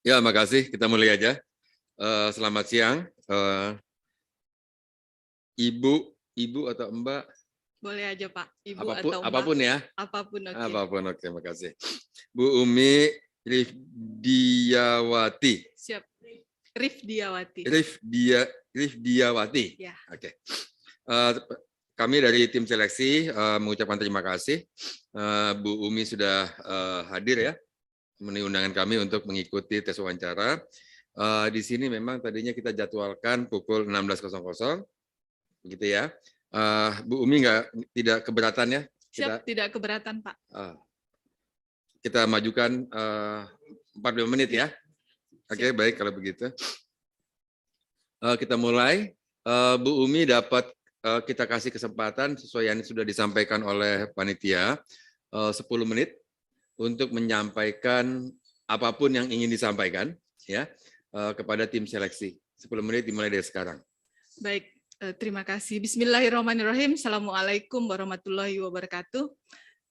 Ya, makasih. Kita mulai aja. Selamat siang, Ibu atau Mbak. Boleh aja Pak, Ibu Apapun, atau Mbak. apapun ya. Apapun oke. Apapun oke, makasih. Bu Umi Rifdiawati. Siap. Rifdiawati. Rifdiawati. Ya. Oke. Kami dari tim seleksi mengucapkan terima kasih. Bu Umi sudah hadir ya, memenuhi undangan kami untuk mengikuti tes wawancara. Di sini memang tadinya kita jadwalkan pukul 16.00, begitu ya. Bu Umi tidak keberatan ya? Siap, tidak keberatan Pak. Kita majukan 45 menit ya. Oke, baik kalau begitu. Kita mulai. Bu Umi dapat kita kasih kesempatan sesuai yang sudah disampaikan oleh panitia 10 menit untuk menyampaikan apapun yang ingin disampaikan ya kepada tim seleksi. 10 menit dimulai dari sekarang. Baik, terima kasih. Bismillahirrahmanirrahim. Assalamualaikum warahmatullahi wabarakatuh.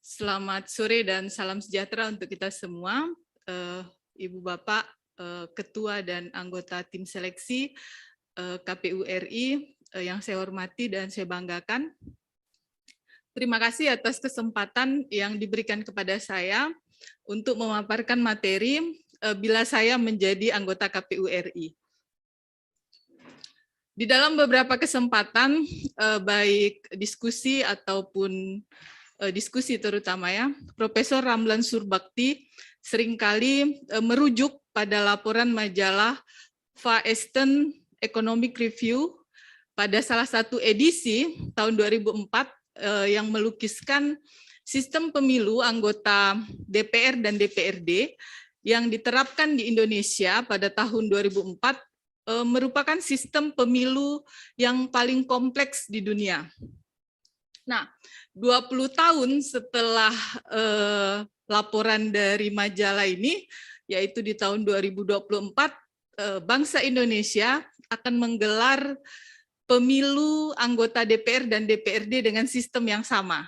Selamat sore dan salam sejahtera untuk kita semua. Ibu Bapak, Ketua dan anggota tim seleksi KPU RI yang saya hormati dan saya banggakan. Terima kasih atas kesempatan yang diberikan kepada saya untuk memaparkan materi bila saya menjadi anggota KPU RI. Di dalam beberapa kesempatan, baik diskusi ataupun diskusi terutama ya, Profesor Ramlan Surbakti seringkali merujuk pada laporan majalah Far Eastern Economic Review pada salah satu edisi tahun 2004 yang melukiskan sistem pemilu anggota DPR dan DPRD yang diterapkan di Indonesia pada tahun 2004 merupakan sistem pemilu yang paling kompleks di dunia. Nah, 20 tahun setelah laporan dari majalah ini, yaitu di tahun 2024, bangsa Indonesia akan menggelar pemilu anggota DPR dan DPRD dengan sistem yang sama.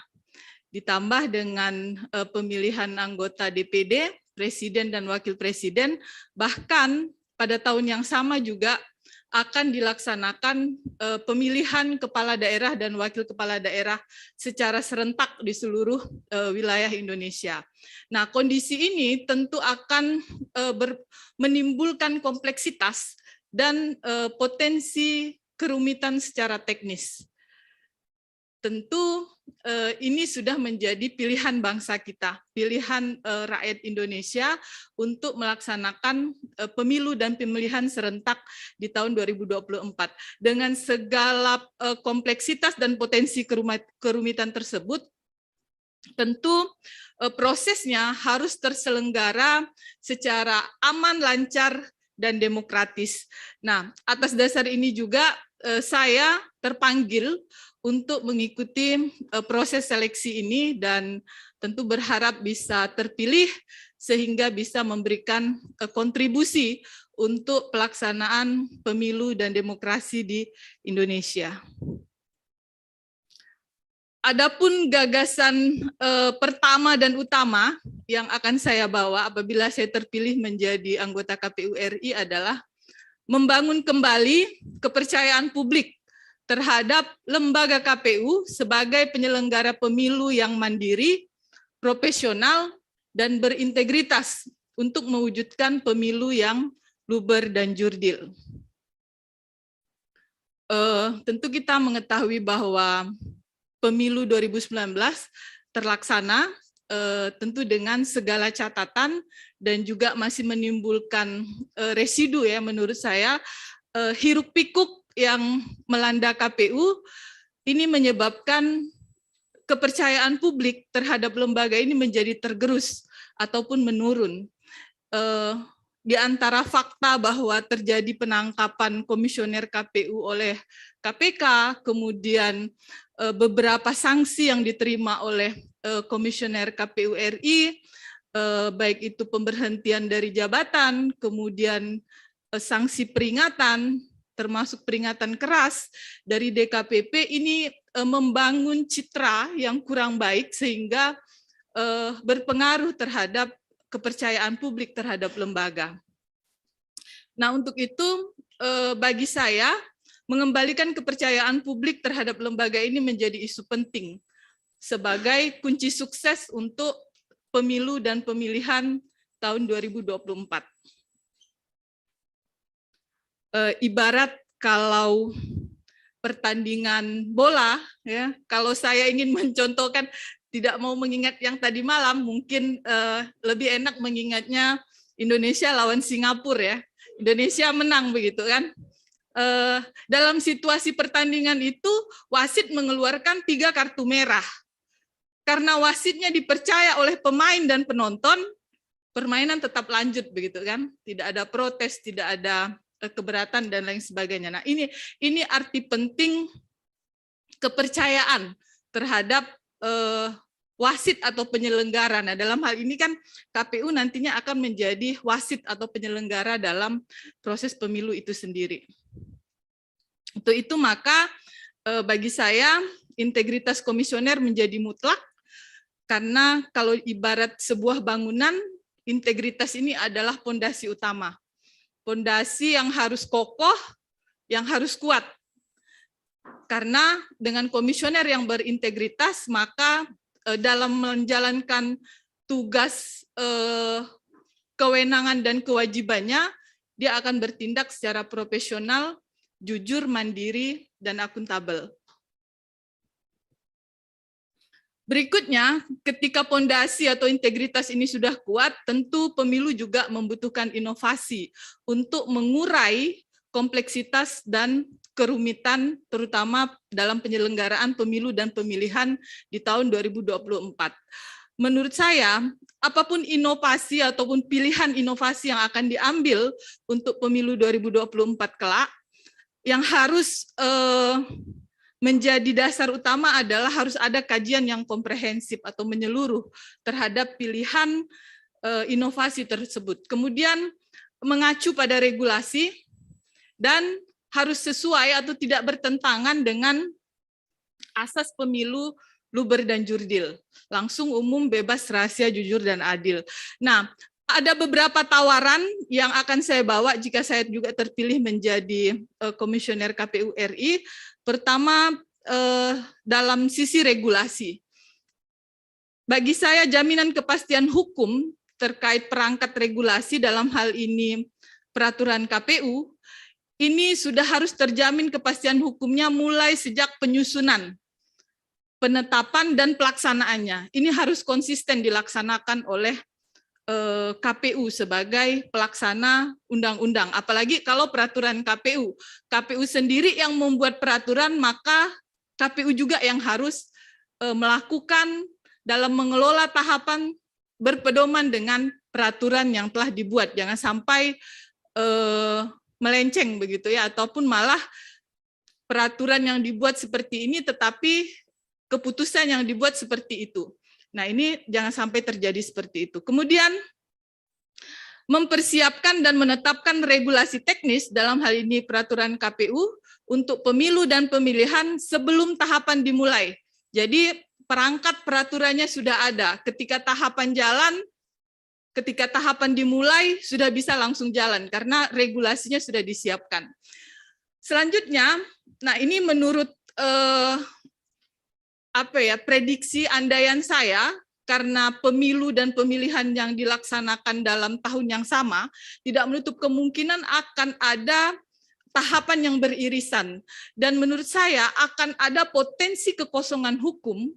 Ditambah dengan pemilihan anggota DPD, Presiden dan Wakil Presiden, bahkan pada tahun yang sama juga akan dilaksanakan pemilihan kepala daerah dan wakil kepala daerah secara serentak di seluruh wilayah Indonesia. Nah, kondisi ini tentu akan menimbulkan kompleksitas dan potensi kerumitan secara teknis. Tentu ini sudah menjadi pilihan bangsa kita, pilihan rakyat Indonesia untuk melaksanakan pemilu dan pemilihan serentak di tahun 2024. Dengan segala kompleksitas dan potensi kerumitan tersebut, tentu prosesnya harus terselenggara secara aman, lancar, dan demokratis. Nah, atas dasar ini juga saya terpanggil untuk mengikuti proses seleksi ini dan tentu berharap bisa terpilih sehingga bisa memberikan kontribusi untuk pelaksanaan pemilu dan demokrasi di Indonesia. Adapun gagasan pertama dan utama yang akan saya bawa apabila saya terpilih menjadi anggota KPU RI adalah membangun kembali kepercayaan publik terhadap lembaga KPU sebagai penyelenggara pemilu yang mandiri, profesional, dan berintegritas untuk mewujudkan pemilu yang luber dan jurdil. Tentu kita mengetahui bahwa pemilu 2019 terlaksana tentu dengan segala catatan dan juga masih menimbulkan residu ya menurut saya, hiruk pikuk yang melanda KPU ini menyebabkan kepercayaan publik terhadap lembaga ini menjadi tergerus ataupun menurun. Di antara fakta bahwa terjadi penangkapan komisioner KPU oleh KPK, kemudian beberapa sanksi yang diterima oleh komisioner KPU RI, baik itu pemberhentian dari jabatan, kemudian sanksi peringatan, termasuk peringatan keras dari DKPP, ini membangun citra yang kurang baik sehingga berpengaruh terhadap kepercayaan publik terhadap lembaga. Nah, untuk itu bagi saya mengembalikan kepercayaan publik terhadap lembaga ini menjadi isu penting sebagai kunci sukses untuk pemilu dan pemilihan tahun 2024. Ibarat kalau pertandingan bola, ya, kalau saya ingin mencontohkan, tidak mau mengingat yang tadi malam, mungkin lebih enak mengingatnya Indonesia lawan Singapura, ya. Indonesia menang begitu kan. Dalam situasi pertandingan itu wasit mengeluarkan 3 kartu merah. Karena wasitnya dipercaya oleh pemain dan penonton, permainan tetap lanjut begitu kan. Tidak ada protes, tidak ada keberatan dan lain sebagainya. Nah, ini arti penting kepercayaan terhadap wasit atau penyelenggara. Nah, dalam hal ini kan KPU nantinya akan menjadi wasit atau penyelenggara dalam proses pemilu itu sendiri. Untuk itu maka bagi saya integritas komisioner menjadi mutlak, karena kalau ibarat sebuah bangunan, integritas ini adalah pondasi utama. Pondasi yang harus kokoh, yang harus kuat. Karena dengan komisioner yang berintegritas, maka dalam menjalankan tugas, kewenangan dan kewajibannya, dia akan bertindak secara profesional, jujur, mandiri, dan akuntabel. Berikutnya, ketika pondasi atau integritas ini sudah kuat, tentu pemilu juga membutuhkan inovasi untuk mengurai kompleksitas dan kerumitan, terutama dalam penyelenggaraan pemilu dan pemilihan di tahun 2024. Menurut saya, apapun inovasi ataupun pilihan inovasi yang akan diambil untuk pemilu 2024 kelak, yang harus menjadi dasar utama adalah harus ada kajian yang komprehensif atau menyeluruh terhadap pilihan inovasi tersebut. Kemudian mengacu pada regulasi dan harus sesuai atau tidak bertentangan dengan asas pemilu luber dan jurdil, langsung, umum, bebas, rahasia, jujur, dan adil. Nah, ada beberapa tawaran yang akan saya bawa jika saya juga terpilih menjadi komisioner KPU RI. Pertama, dalam sisi regulasi. Bagi saya, jaminan kepastian hukum terkait perangkat regulasi dalam hal ini peraturan KPU, ini sudah harus terjamin kepastian hukumnya mulai sejak penyusunan, penetapan, dan pelaksanaannya. Ini harus konsisten dilaksanakan oleh KPU sebagai pelaksana undang-undang. Apalagi kalau peraturan KPU sendiri yang membuat peraturan, maka KPU juga yang harus melakukan dalam mengelola tahapan berpedoman dengan peraturan yang telah dibuat. Jangan sampai melenceng begitu ya, ataupun malah peraturan yang dibuat seperti ini tetapi keputusan yang dibuat seperti itu. Nah, ini jangan sampai terjadi seperti itu. Kemudian, mempersiapkan dan menetapkan regulasi teknis dalam hal ini peraturan KPU untuk pemilu dan pemilihan sebelum tahapan dimulai. Jadi, perangkat peraturannya sudah ada. Ketika tahapan jalan, ketika tahapan dimulai, sudah bisa langsung jalan, karena regulasinya sudah disiapkan. Selanjutnya, nah ini menurut prediksi andaian saya, karena pemilu dan pemilihan yang dilaksanakan dalam tahun yang sama, tidak menutup kemungkinan akan ada tahapan yang beririsan. Dan menurut saya akan ada potensi kekosongan hukum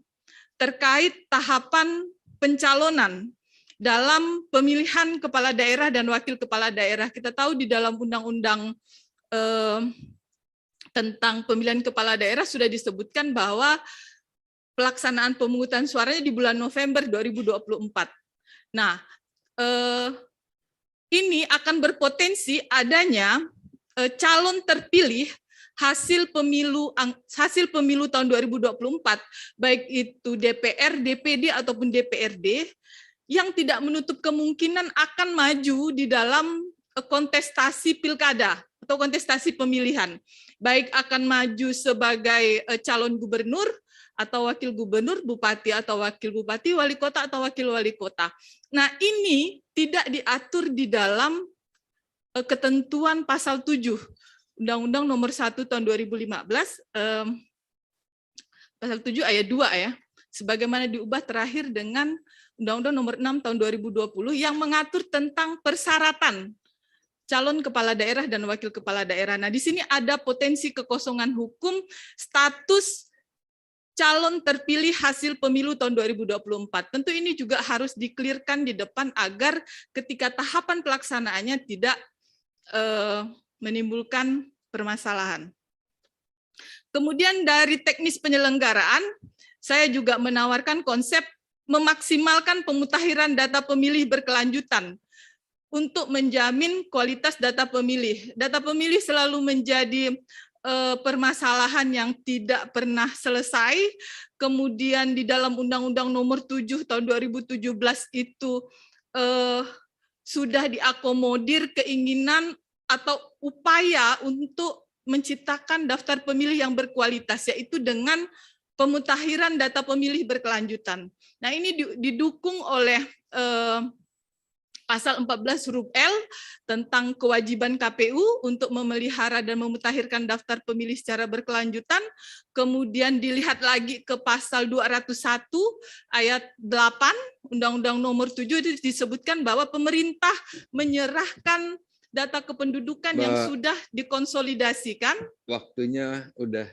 terkait tahapan pencalonan dalam pemilihan kepala daerah dan wakil kepala daerah. Kita tahu di dalam undang-undang tentang pemilihan kepala daerah sudah disebutkan bahwa pelaksanaan pemungutan suaranya di bulan November 2024. Nah, ini akan berpotensi adanya calon terpilih hasil pemilu tahun 2024, baik itu DPR, DPD ataupun DPRD, yang tidak menutup kemungkinan akan maju di dalam kontestasi pilkada atau kontestasi pemilihan, baik akan maju sebagai calon gubernur atau wakil gubernur, bupati atau wakil bupati, wali kota atau wakil wali kota. Nah, ini tidak diatur di dalam ketentuan pasal 7 Undang-Undang Nomor 1 Tahun 2015, pasal 7 ayat 2 ya, sebagaimana diubah terakhir dengan Undang-Undang Nomor 6 Tahun 2020 yang mengatur tentang persyaratan calon kepala daerah dan wakil kepala daerah. Nah, di sini ada potensi kekosongan hukum status calon terpilih hasil pemilu tahun 2024. Tentu ini juga harus dikelirkan di depan agar ketika tahapan pelaksanaannya tidak menimbulkan permasalahan. Kemudian dari teknis penyelenggaraan, saya juga menawarkan konsep memaksimalkan pemutahiran data pemilih berkelanjutan untuk menjamin kualitas data pemilih. Data pemilih selalu menjadi permasalahan yang tidak pernah selesai. Kemudian di dalam Undang-Undang Nomor 7 Tahun 2017 itu sudah diakomodir keinginan atau upaya untuk menciptakan daftar pemilih yang berkualitas, yaitu dengan pemutahiran data pemilih berkelanjutan. Nah, ini didukung oleh Pasal 14 huruf L tentang kewajiban KPU untuk memelihara dan memutakhirkan daftar pemilih secara berkelanjutan. Kemudian dilihat lagi ke pasal 201 ayat 8 Undang-Undang Nomor 7 disebutkan bahwa pemerintah menyerahkan data kependudukan yang sudah dikonsolidasikan. Waktunya udah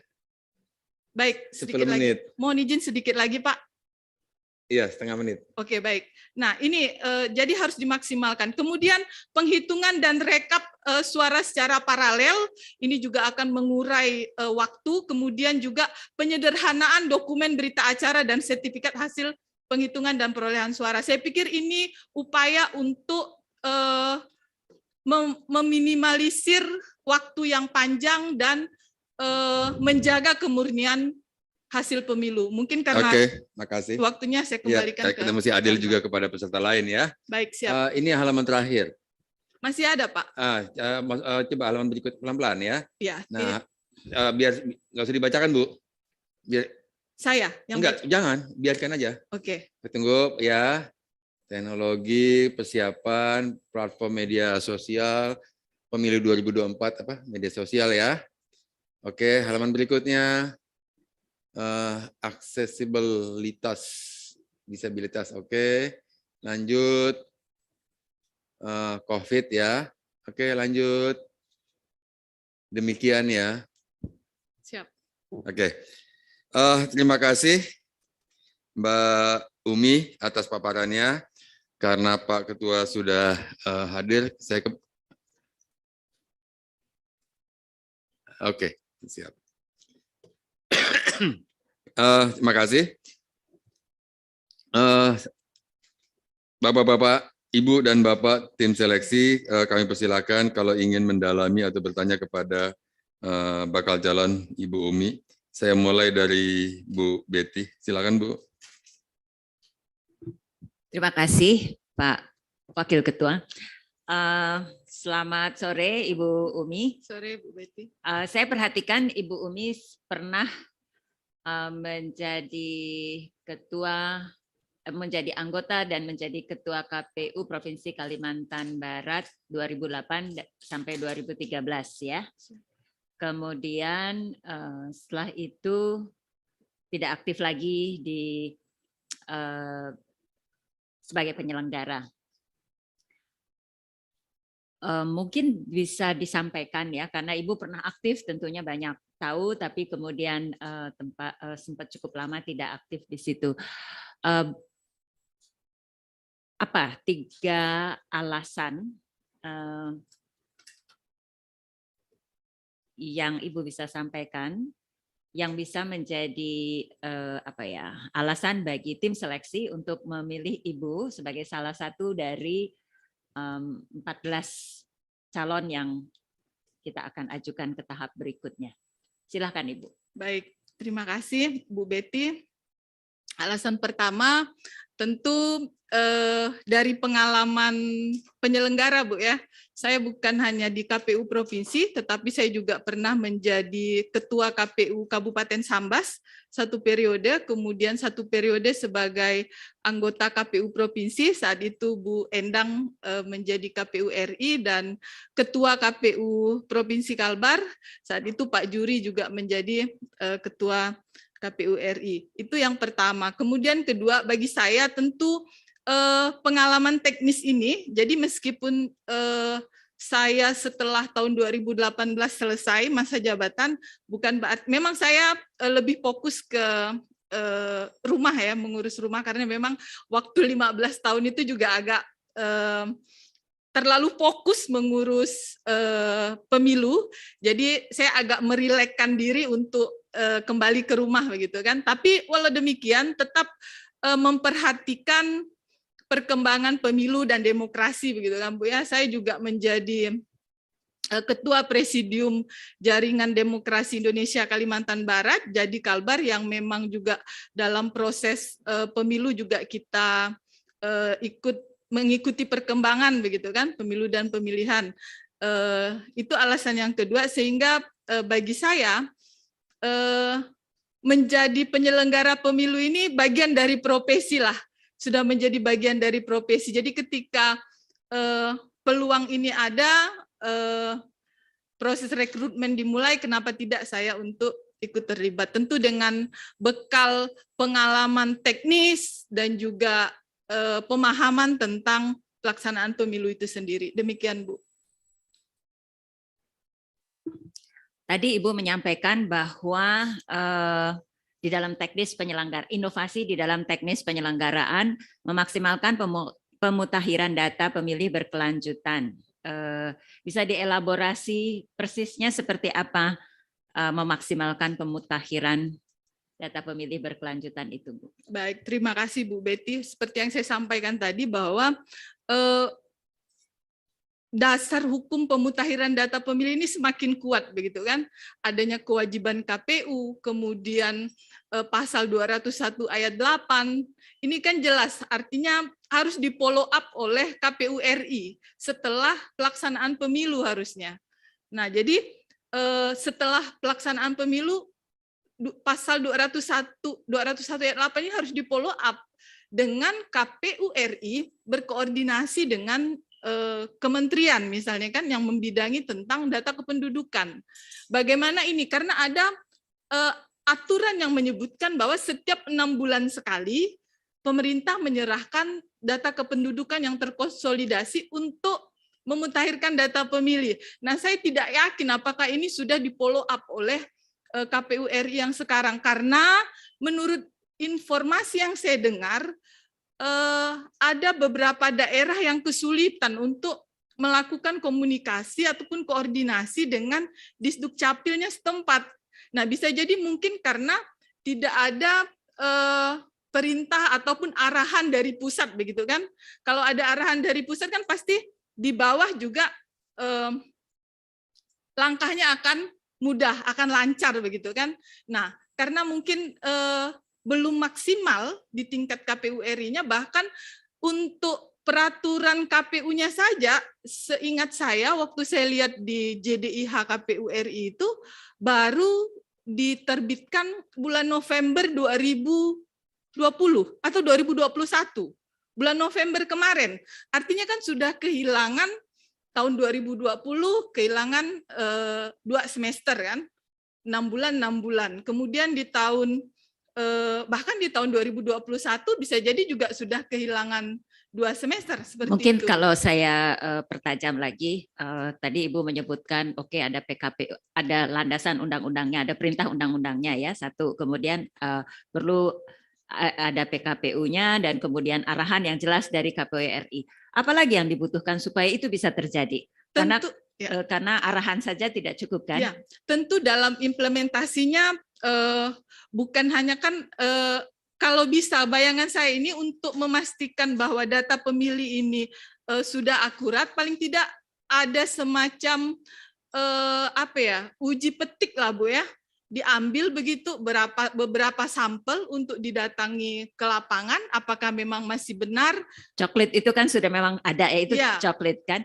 baik, sedikit 10 menit. lagi. Mohon izin sedikit lagi, Pak. Iya, setengah menit. Oke, baik. Nah, ini jadi harus dimaksimalkan. Kemudian penghitungan dan rekap suara secara paralel, ini juga akan mengurai waktu. Kemudian juga penyederhanaan dokumen berita acara dan sertifikat hasil penghitungan dan perolehan suara. Saya pikir ini upaya untuk meminimalisir waktu yang panjang dan menjaga kemurnian hasil pemilu. Mungkin karena makasih. Waktunya saya kembalikan ya, kita mesti adil juga kepada peserta lain ya. Baik, siap. Ini halaman terakhir. Masih ada, Pak? Coba halaman berikut pelan-pelan ya. Ya. Nah, biar nggak usah dibacakan, Bu. Biar saya yang enggak, jangan, biarkan aja. Oke. Tunggu ya. Teknologi, persiapan, platform media sosial, pemilu 2024 media sosial ya. Oke, halaman berikutnya. Aksesibilitas, disabilitas, oke. Lanjut. COVID ya. Oke, lanjut. Demikian ya. Siap. Oke. Terima kasih Mbak Umi atas paparannya. Karena Pak Ketua sudah hadir, saya oke, siap. Terima kasih. Bapak-bapak, Ibu dan Bapak tim seleksi, kami persilakan kalau ingin mendalami atau bertanya kepada bakal calon Ibu Umi. Saya mulai dari Bu Betty. Silakan, Bu. Terima kasih, Pak Wakil Ketua. Selamat sore, Ibu Umi. Sore, Bu Betty. Saya perhatikan Ibu Umi pernah menjadi anggota dan menjadi Ketua KPU Provinsi Kalimantan Barat 2008 sampai 2013 ya. Kemudian setelah itu tidak aktif lagi sebagai penyelenggara. Mungkin bisa disampaikan ya, karena Ibu pernah aktif tentunya banyak tahu, tapi kemudian sempat cukup lama tidak aktif di situ. Apa 3 alasan yang Ibu bisa sampaikan yang bisa menjadi alasan bagi tim seleksi untuk memilih Ibu sebagai salah satu dari 14 calon yang kita akan ajukan ke tahap berikutnya. Silakan Ibu. Baik, terima kasih Bu Betty. Alasan pertama tentu dari pengalaman penyelenggara, Bu ya. Saya bukan hanya di KPU Provinsi, tetapi saya juga pernah menjadi Ketua KPU Kabupaten Sambas 1 periode, kemudian 1 periode sebagai anggota KPU Provinsi, saat itu Bu Endang menjadi KPU RI, dan Ketua KPU Provinsi Kalbar, saat itu Pak Juri juga menjadi Ketua KPU RI. Itu yang pertama. Kemudian kedua, bagi saya tentu pengalaman teknis ini, jadi meskipun saya setelah tahun 2018 selesai masa jabatan, bukan berarti, memang saya lebih fokus ke rumah ya, mengurus rumah, karena memang waktu 15 tahun itu juga agak terlalu fokus mengurus pemilu, jadi saya agak merilekkan diri untuk kembali ke rumah begitu kan. Tapi walau demikian tetap memperhatikan perkembangan pemilu dan demokrasi begitu kan Bu ya. Saya juga menjadi Ketua Presidium Jaringan Demokrasi Indonesia Kalimantan Barat, jadi Kalbar, yang memang juga dalam proses pemilu juga kita mengikuti perkembangan begitu kan, pemilu dan pemilihan. Itu alasan yang kedua, sehingga bagi saya menjadi penyelenggara pemilu ini bagian dari profesi lah, sudah menjadi bagian dari profesi. Jadi ketika peluang ini ada, proses rekrutmen dimulai, kenapa tidak saya untuk ikut terlibat. Tentu dengan bekal pengalaman teknis dan juga pemahaman tentang pelaksanaan pemilu itu sendiri. Demikian Bu. Tadi Ibu menyampaikan bahwa di dalam teknis penyelenggaraan, inovasi di dalam teknis penyelenggaraan memaksimalkan pemutakhiran data pemilih berkelanjutan. Bisa dielaborasi persisnya seperti apa memaksimalkan pemutakhiran data pemilih berkelanjutan itu, Bu? Baik, terima kasih Bu Betty. Seperti yang saya sampaikan tadi bahwa dasar hukum pemutakhiran data pemilih ini semakin kuat begitu kan, adanya kewajiban KPU, kemudian pasal 201 ayat 8 ini kan jelas, artinya harus di follow up oleh KPU RI setelah pelaksanaan pemilu harusnya. Nah jadi setelah pelaksanaan pemilu pasal 201 ayat 8 ini harus di follow up dengan KPU RI berkoordinasi dengan kementerian misalnya kan yang membidangi tentang data kependudukan. Bagaimana ini? Karena ada aturan yang menyebutkan bahwa setiap 6 bulan sekali pemerintah menyerahkan data kependudukan yang terkonsolidasi untuk memutakhirkan data pemilih. Nah, saya tidak yakin apakah ini sudah di follow up oleh KPU RI yang sekarang, karena menurut informasi yang saya dengar ada beberapa daerah yang kesulitan untuk melakukan komunikasi ataupun koordinasi dengan Disduk Capilnya setempat. Nah, bisa jadi mungkin karena tidak ada perintah ataupun arahan dari pusat begitu kan. Kalau ada arahan dari pusat kan pasti di bawah juga langkahnya akan mudah, akan lancar begitu kan. Nah, karena mungkin belum maksimal di tingkat KPU RI-nya, bahkan untuk peraturan KPU-nya saja, seingat saya waktu saya lihat di JDIH KPU RI itu baru diterbitkan bulan November 2020 atau 2021, bulan November kemarin. Artinya kan sudah kehilangan tahun 2020, kehilangan 2 semester kan, 6 bulan. Kemudian di tahun bahkan di tahun 2021 bisa jadi juga sudah kehilangan 2 semester seperti mungkin itu. Kalau saya pertajam lagi, tadi Ibu menyebutkan oke, ada PKP, ada landasan undang-undangnya, ada perintah undang-undangnya ya, satu, kemudian perlu ada PKPU-nya dan kemudian arahan yang jelas dari KPU RI. Apalagi yang dibutuhkan supaya itu bisa terjadi? Tentu, karena arahan saja tidak cukup kan? Ya, tentu dalam implementasinya bukan hanya kan kalau bisa bayangan saya ini untuk memastikan bahwa data pemilih ini sudah akurat, paling tidak ada semacam uji petik lah Bu ya, diambil begitu beberapa sampel untuk didatangi ke lapangan, apakah memang masih benar? Coklat itu kan sudah memang ada ya, itu Ya. coklat kan.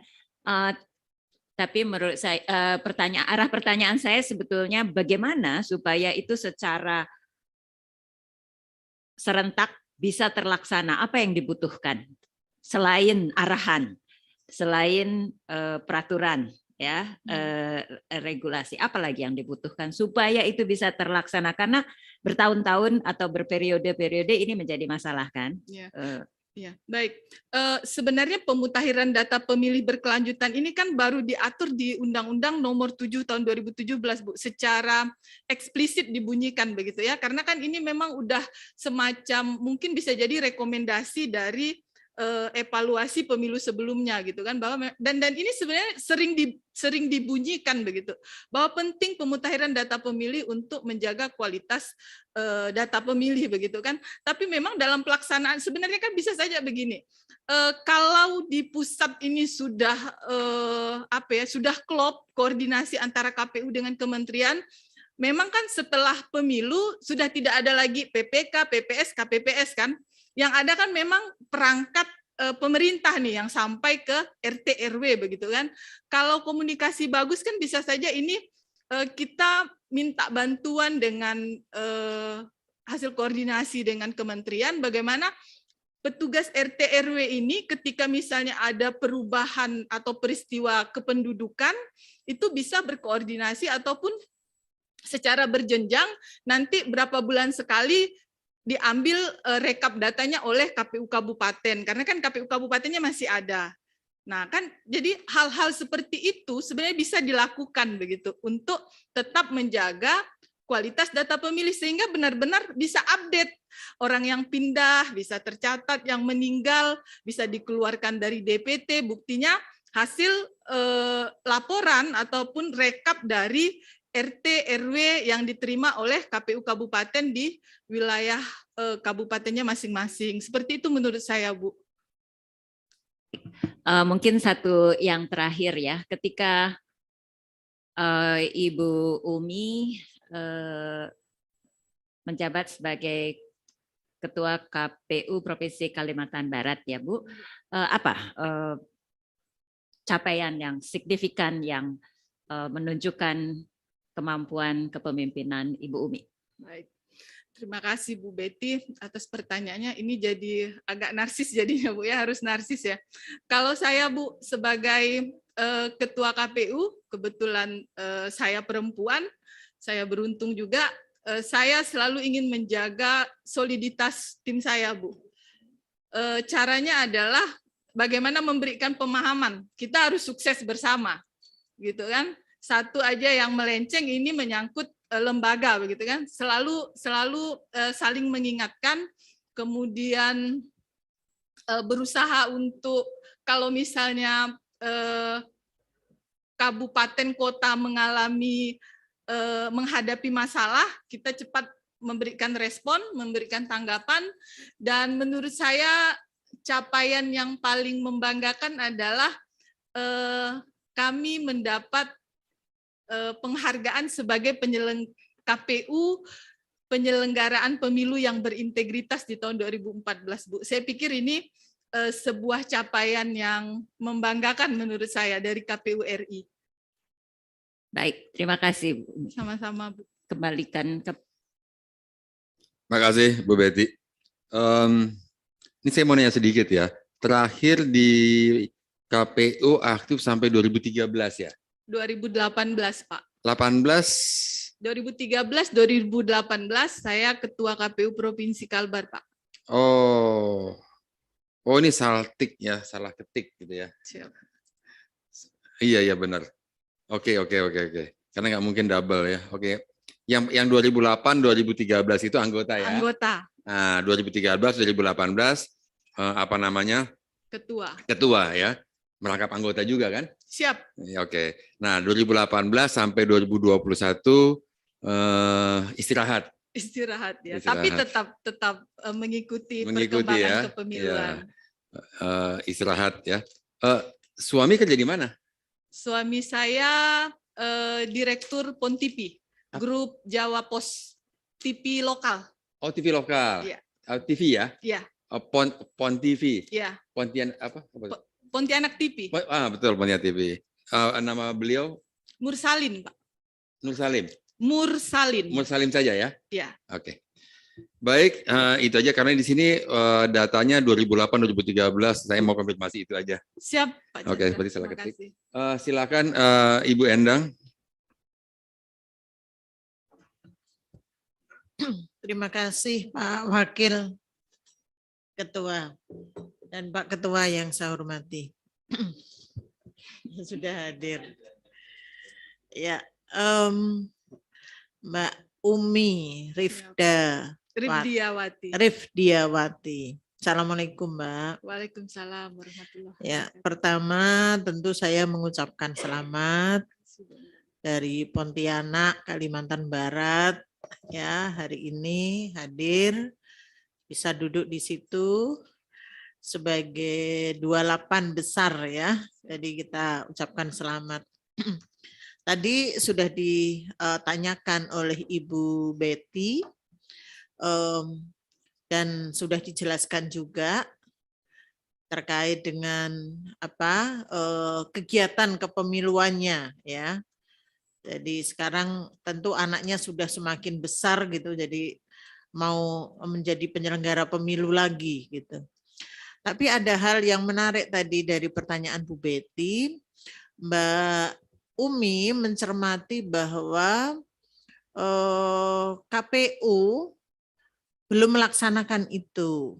Tapi menurut saya arah pertanyaan saya sebetulnya bagaimana supaya itu secara serentak bisa terlaksana, apa yang dibutuhkan selain arahan, selain peraturan ya, regulasi, apa lagi yang dibutuhkan supaya itu bisa terlaksana, karena bertahun-tahun atau berperiode-periode ini menjadi masalah kan. Ya. Ya, baik. Sebenarnya pemutakhiran data pemilih berkelanjutan ini kan baru diatur di Undang-Undang Nomor 7 Tahun 2017, Bu, secara eksplisit dibunyikan begitu ya. Karena kan ini memang udah semacam mungkin bisa jadi rekomendasi dari evaluasi pemilu sebelumnya gitu kan, bahwa dan ini sebenarnya sering dibunyikan begitu, bahwa penting pemutakhiran data pemilih untuk menjaga kualitas data pemilih begitu kan. Tapi memang dalam pelaksanaan sebenarnya kan bisa saja begini, kalau di pusat ini sudah sudah klop koordinasi antara KPU dengan kementerian, memang kan setelah pemilu sudah tidak ada lagi PPK, PPS, KPPS kan. Yang ada kan memang perangkat pemerintah nih yang sampai ke RT RW begitu kan. Kalau komunikasi bagus kan bisa saja ini kita minta bantuan dengan hasil koordinasi dengan kementerian, bagaimana petugas RT RW ini ketika misalnya ada perubahan atau peristiwa kependudukan itu bisa berkoordinasi ataupun secara berjenjang, nanti berapa bulan sekali diambil rekap datanya oleh KPU Kabupaten, karena kan KPU Kabupatennya masih ada. Nah kan jadi hal-hal seperti itu sebenarnya bisa dilakukan begitu untuk tetap menjaga kualitas data pemilih sehingga benar-benar bisa update, orang yang pindah bisa tercatat, yang meninggal bisa dikeluarkan dari DPT, buktinya hasil laporan ataupun rekap dari RT RW yang diterima oleh KPU Kabupaten di wilayah kabupatennya masing-masing. Seperti itu menurut saya, Bu. Mungkin satu yang terakhir ya, ketika Ibu Umi menjabat sebagai Ketua KPU Provinsi Kalimantan Barat ya, Bu, apa capaian yang signifikan yang menunjukkan kemampuan kepemimpinan Ibu Umi? Baik. Terima kasih Bu Betty atas pertanyaannya. Ini jadi agak narsis jadinya Bu ya, harus narsis ya. Kalau saya Bu sebagai Ketua KPU, kebetulan saya perempuan, saya beruntung juga, saya selalu ingin menjaga soliditas tim saya Bu. Caranya adalah bagaimana memberikan pemahaman, kita harus sukses bersama, gitu kan. Satu aja yang melenceng ini menyangkut lembaga begitu kan, selalu saling mengingatkan, kemudian berusaha untuk kalau misalnya kabupaten kota mengalami menghadapi masalah, kita cepat memberikan respon, memberikan tanggapan, dan menurut saya capaian yang paling membanggakan adalah kami mendapat penghargaan sebagai KPU penyelenggaraan pemilu yang berintegritas di tahun 2014, Bu. Saya pikir ini sebuah capaian yang membanggakan menurut saya dari KPU RI. Baik, terima kasih. Sama-sama, Bu. Kembalikan ke... Terima kasih, Bu Betty. Ini saya mau nanya sedikit ya. Terakhir di KPU aktif sampai 2013 ya? 2018, Pak. 2018 2018 saya Ketua KPU Provinsi Kalbar, Pak. Oh, ini salah tik ya, salah ketik gitu ya. Siap. Iya benar. Oke. Karena nggak mungkin double ya. Oke. Yang 2008 2013 itu anggota ya. Anggota. Nah, 2013 2018 apa namanya? Ketua ya. Merangkap anggota juga kan? Siap. Oke. Nah, 2018 sampai 2021 istirahat. Istirahat ya. Tapi tetap mengikuti perkembangan ya, kepemiluan. Ya. Istirahat ya. Suami kerja di mana? Suami saya Direktur Pontipi. grup Jawa Pos TV lokal. Oh, TV lokal. Iya. TV ya? Iya. Pon TV. Iya. Pontianak apa? Pontianak TV. Betul, Pontianak TV. Nama beliau? Mursalin, Pak. Nur Salim. Mursalin. Mursalim saja ya? Iya. Oke. Baik, itu aja karena di sini datanya 2008-2013. Saya mau konfirmasi itu aja. Siap, Pak Chandra. Oke, berarti salah Terima ketik. kasih. Silakan Ibu Endang. Terima kasih Pak Wakil Ketua dan Pak Ketua yang saya hormati. Sudah hadir. Ya, Mbak Umi Rifdiawati. Rifdiawati. Assalamualaikum Mbak. Waalaikumsalam warahmatullahi Ya, wabarakatuh. pertama tentu saya mengucapkan selamat dari Pontianak, Kalimantan Barat. Ya, hari ini hadir, bisa duduk di situ sebagai 28 besar ya. Jadi kita ucapkan selamat. Tadi sudah ditanyakan oleh Ibu Betty dan sudah dijelaskan juga terkait dengan apa kegiatan kepemiluannya ya. Jadi sekarang tentu anaknya sudah semakin besar gitu, jadi mau menjadi penyelenggara pemilu lagi gitu. Tapi ada hal yang menarik tadi dari pertanyaan Bu Betty, Mbak Umi mencermati bahwa KPU belum melaksanakan itu.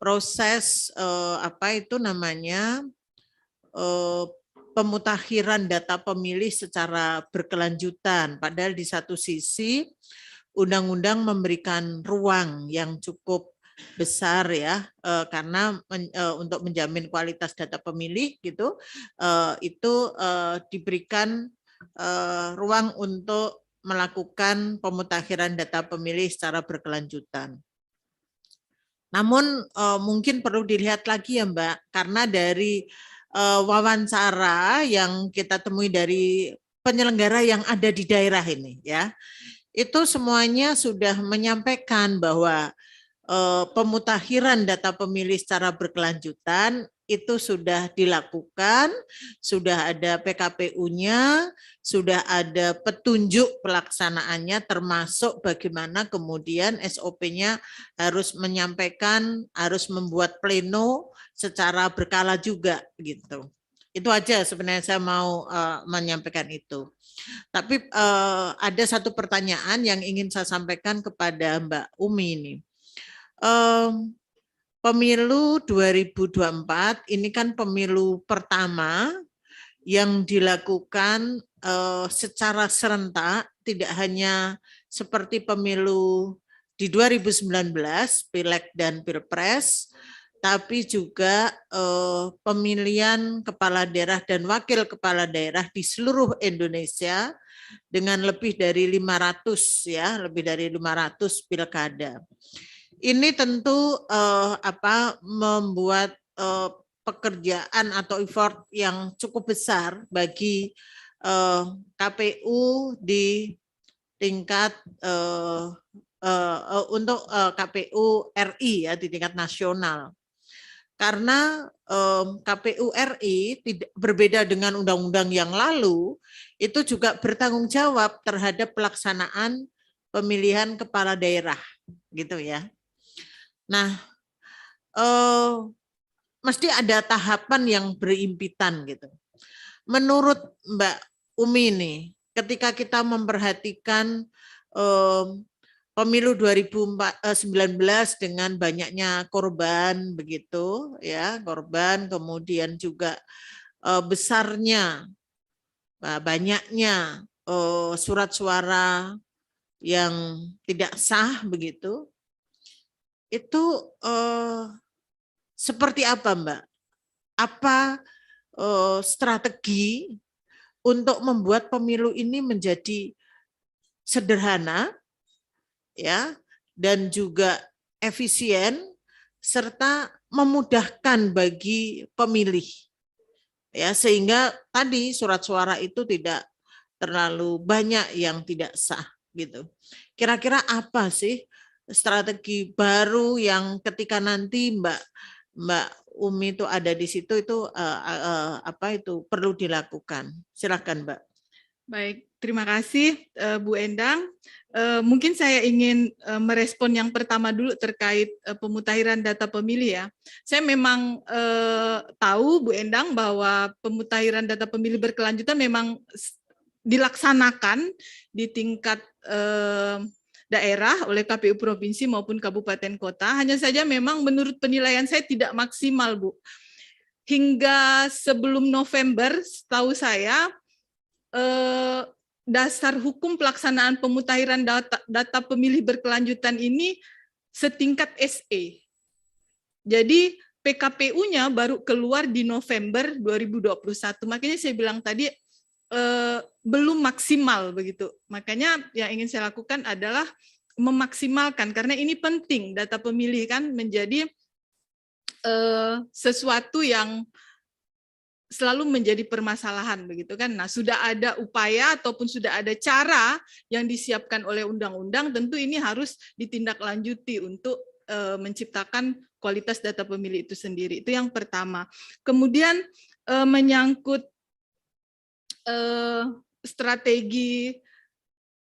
Proses apa itu namanya pemutakhiran data pemilih secara berkelanjutan. Padahal di satu sisi undang-undang memberikan ruang yang cukup besar ya, karena untuk menjamin kualitas data pemilih gitu, itu diberikan ruang untuk melakukan pemutakhiran data pemilih secara berkelanjutan. Namun mungkin perlu dilihat lagi ya Mbak, karena dari wawancara yang kita temui dari penyelenggara yang ada di daerah ini ya, itu semuanya sudah menyampaikan bahwa pemutakhiran data pemilih secara berkelanjutan itu sudah dilakukan, sudah ada PKPU-nya, sudah ada petunjuk pelaksanaannya, termasuk bagaimana kemudian SOP-nya harus menyampaikan, harus membuat pleno secara berkala juga gitu. Itu aja sebenarnya saya mau menyampaikan itu. Tapi ada satu pertanyaan yang ingin saya sampaikan kepada Mbak Umi ini. Pemilu 2024 ini kan pemilu pertama yang dilakukan secara serentak, tidak hanya seperti pemilu di 2019, Pileg dan Pilpres, tapi juga pemilihan kepala daerah dan wakil kepala daerah di seluruh Indonesia dengan lebih dari 500 ya, lebih dari 500 pilkada. Ini tentu membuat pekerjaan atau effort yang cukup besar bagi KPU di tingkat untuk KPU RI ya, di tingkat nasional. Karena KPU RI tidak berbeda dengan undang-undang yang lalu, itu juga bertanggung jawab terhadap pelaksanaan pemilihan kepala daerah, gitu ya. Nah, mesti ada tahapan yang berimpitan gitu. Menurut Mbak Umi nih, ketika kita memperhatikan pemilu 2019 dengan banyaknya korban begitu ya, korban, kemudian juga besarnya, banyaknya surat suara yang tidak sah begitu. Itu seperti apa Mbak? Apa strategi untuk membuat pemilu ini menjadi sederhana ya, dan juga efisien serta memudahkan bagi pemilih ya, sehingga tadi surat suara itu tidak terlalu banyak yang tidak sah gitu. Kira-kira apa sih strategi baru yang ketika nanti Mbak Umi itu ada di situ itu apa itu perlu dilakukan? Silakan Mbak. Baik, terima kasih Bu Endang. Mungkin saya ingin merespon yang pertama dulu terkait pemutahiran data pemilih ya. Saya memang tahu Bu Endang bahwa pemutahiran data pemilih berkelanjutan memang dilaksanakan di tingkat daerah oleh KPU provinsi maupun kabupaten kota. Hanya saja memang menurut penilaian saya tidak maksimal, Bu. Hingga sebelum November, setahu saya dasar hukum pelaksanaan pemutahiran data pemilih berkelanjutan ini setingkat SE. Jadi PKPU-nya baru keluar di November 2021. Makanya saya bilang tadi belum maksimal begitu. Makanya yang ingin saya lakukan adalah memaksimalkan, karena ini penting, data pemilih kan menjadi sesuatu yang selalu menjadi permasalahan begitu kan. Nah, sudah ada upaya ataupun sudah ada cara yang disiapkan oleh undang-undang, tentu ini harus ditindaklanjuti untuk menciptakan kualitas data pemilih itu sendiri. Itu yang pertama. Kemudian menyangkut strategi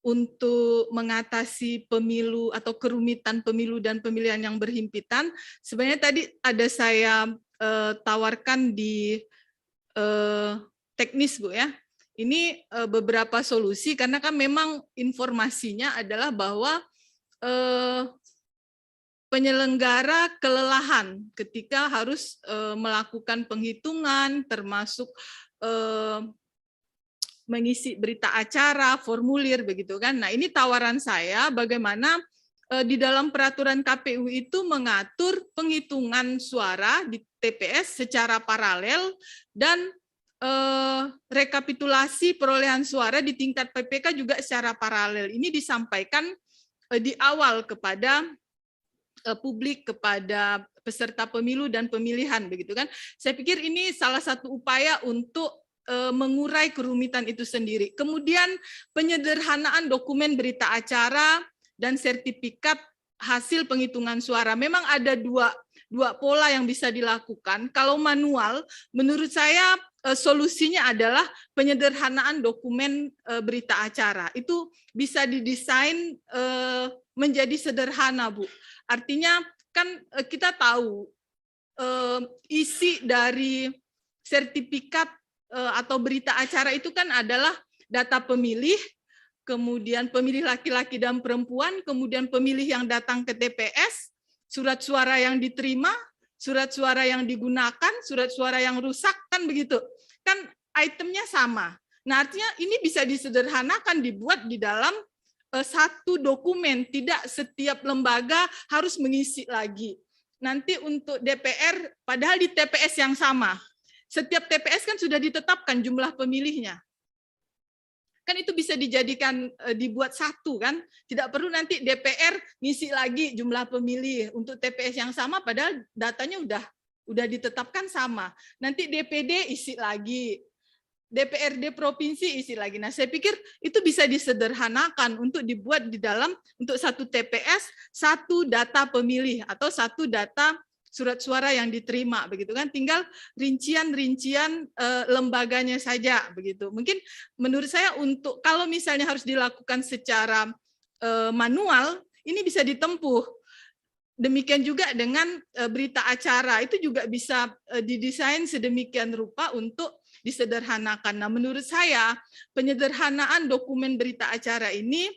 untuk mengatasi pemilu atau kerumitan pemilu dan pemilihan yang berhimpitan, sebenarnya tadi ada saya tawarkan di teknis Bu ya. Ini beberapa solusi, karena kan memang informasinya adalah bahwa penyelenggara kelelahan ketika harus melakukan penghitungan, termasuk mengisi berita acara, formulir begitu kan. Nah, ini tawaran saya bagaimana di dalam peraturan KPU itu mengatur penghitungan suara di TPS secara paralel dan rekapitulasi perolehan suara di tingkat PPK juga secara paralel. Ini disampaikan di awal kepada publik, kepada peserta pemilu dan pemilihan begitu kan. Saya pikir ini salah satu upaya untuk mengurai kerumitan itu sendiri. Kemudian penyederhanaan dokumen berita acara dan sertifikat hasil penghitungan suara. Memang ada dua pola yang bisa dilakukan. Kalau manual, menurut saya solusinya adalah penyederhanaan dokumen berita acara. Itu bisa didesain menjadi sederhana, Bu. Artinya kan kita tahu isi dari sertifikat atau berita acara itu kan adalah data pemilih, kemudian pemilih laki-laki dan perempuan, kemudian pemilih yang datang ke TPS, surat suara yang diterima, surat suara yang digunakan, surat suara yang rusak, kan begitu. Kan itemnya sama. Nah, artinya ini bisa disederhanakan, dibuat di dalam satu dokumen, tidak setiap lembaga harus mengisi lagi. Nanti untuk DPR, padahal di TPS yang sama. Setiap TPS kan sudah ditetapkan jumlah pemilihnya. Kan itu bisa dijadikan dibuat satu kan, tidak perlu nanti DPR ngisi lagi jumlah pemilih untuk TPS yang sama padahal datanya udah ditetapkan sama. Nanti DPD isi lagi, DPRD provinsi isi lagi. Nah, saya pikir itu bisa disederhanakan untuk dibuat di dalam untuk satu TPS, satu data pemilih atau satu data surat suara yang diterima begitu kan, tinggal rincian-rincian lembaganya saja begitu. Mungkin menurut saya untuk kalau misalnya harus dilakukan secara manual ini bisa ditempuh. Demikian juga dengan berita acara itu juga bisa didesain sedemikian rupa untuk disederhanakan. Nah, menurut saya penyederhanaan dokumen berita acara ini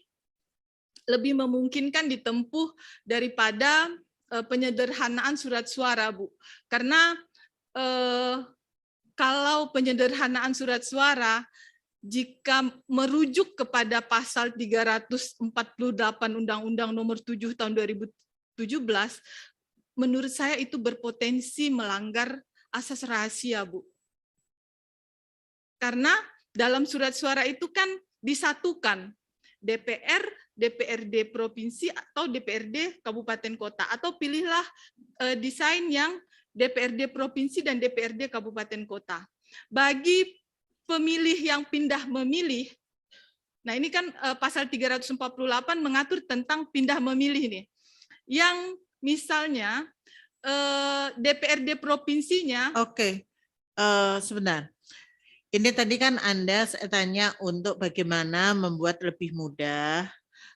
lebih memungkinkan ditempuh daripada penyederhanaan surat suara, Bu. Karena kalau penyederhanaan surat suara, jika merujuk kepada pasal 348 Undang-Undang Nomor 7 Tahun 2017, menurut saya itu berpotensi melanggar asas rahasia, Bu. Karena dalam surat suara itu kan disatukan DPR, DPRD provinsi atau DPRD kabupaten kota, atau pilihlah desain yang DPRD provinsi dan DPRD kabupaten kota. Bagi pemilih yang pindah memilih, Nah, ini kan pasal 348 mengatur tentang pindah memilih nih. Yang misalnya DPRD provinsinya. Oke, sebentar. Ini tadi kan Anda saya tanya untuk bagaimana membuat lebih mudah.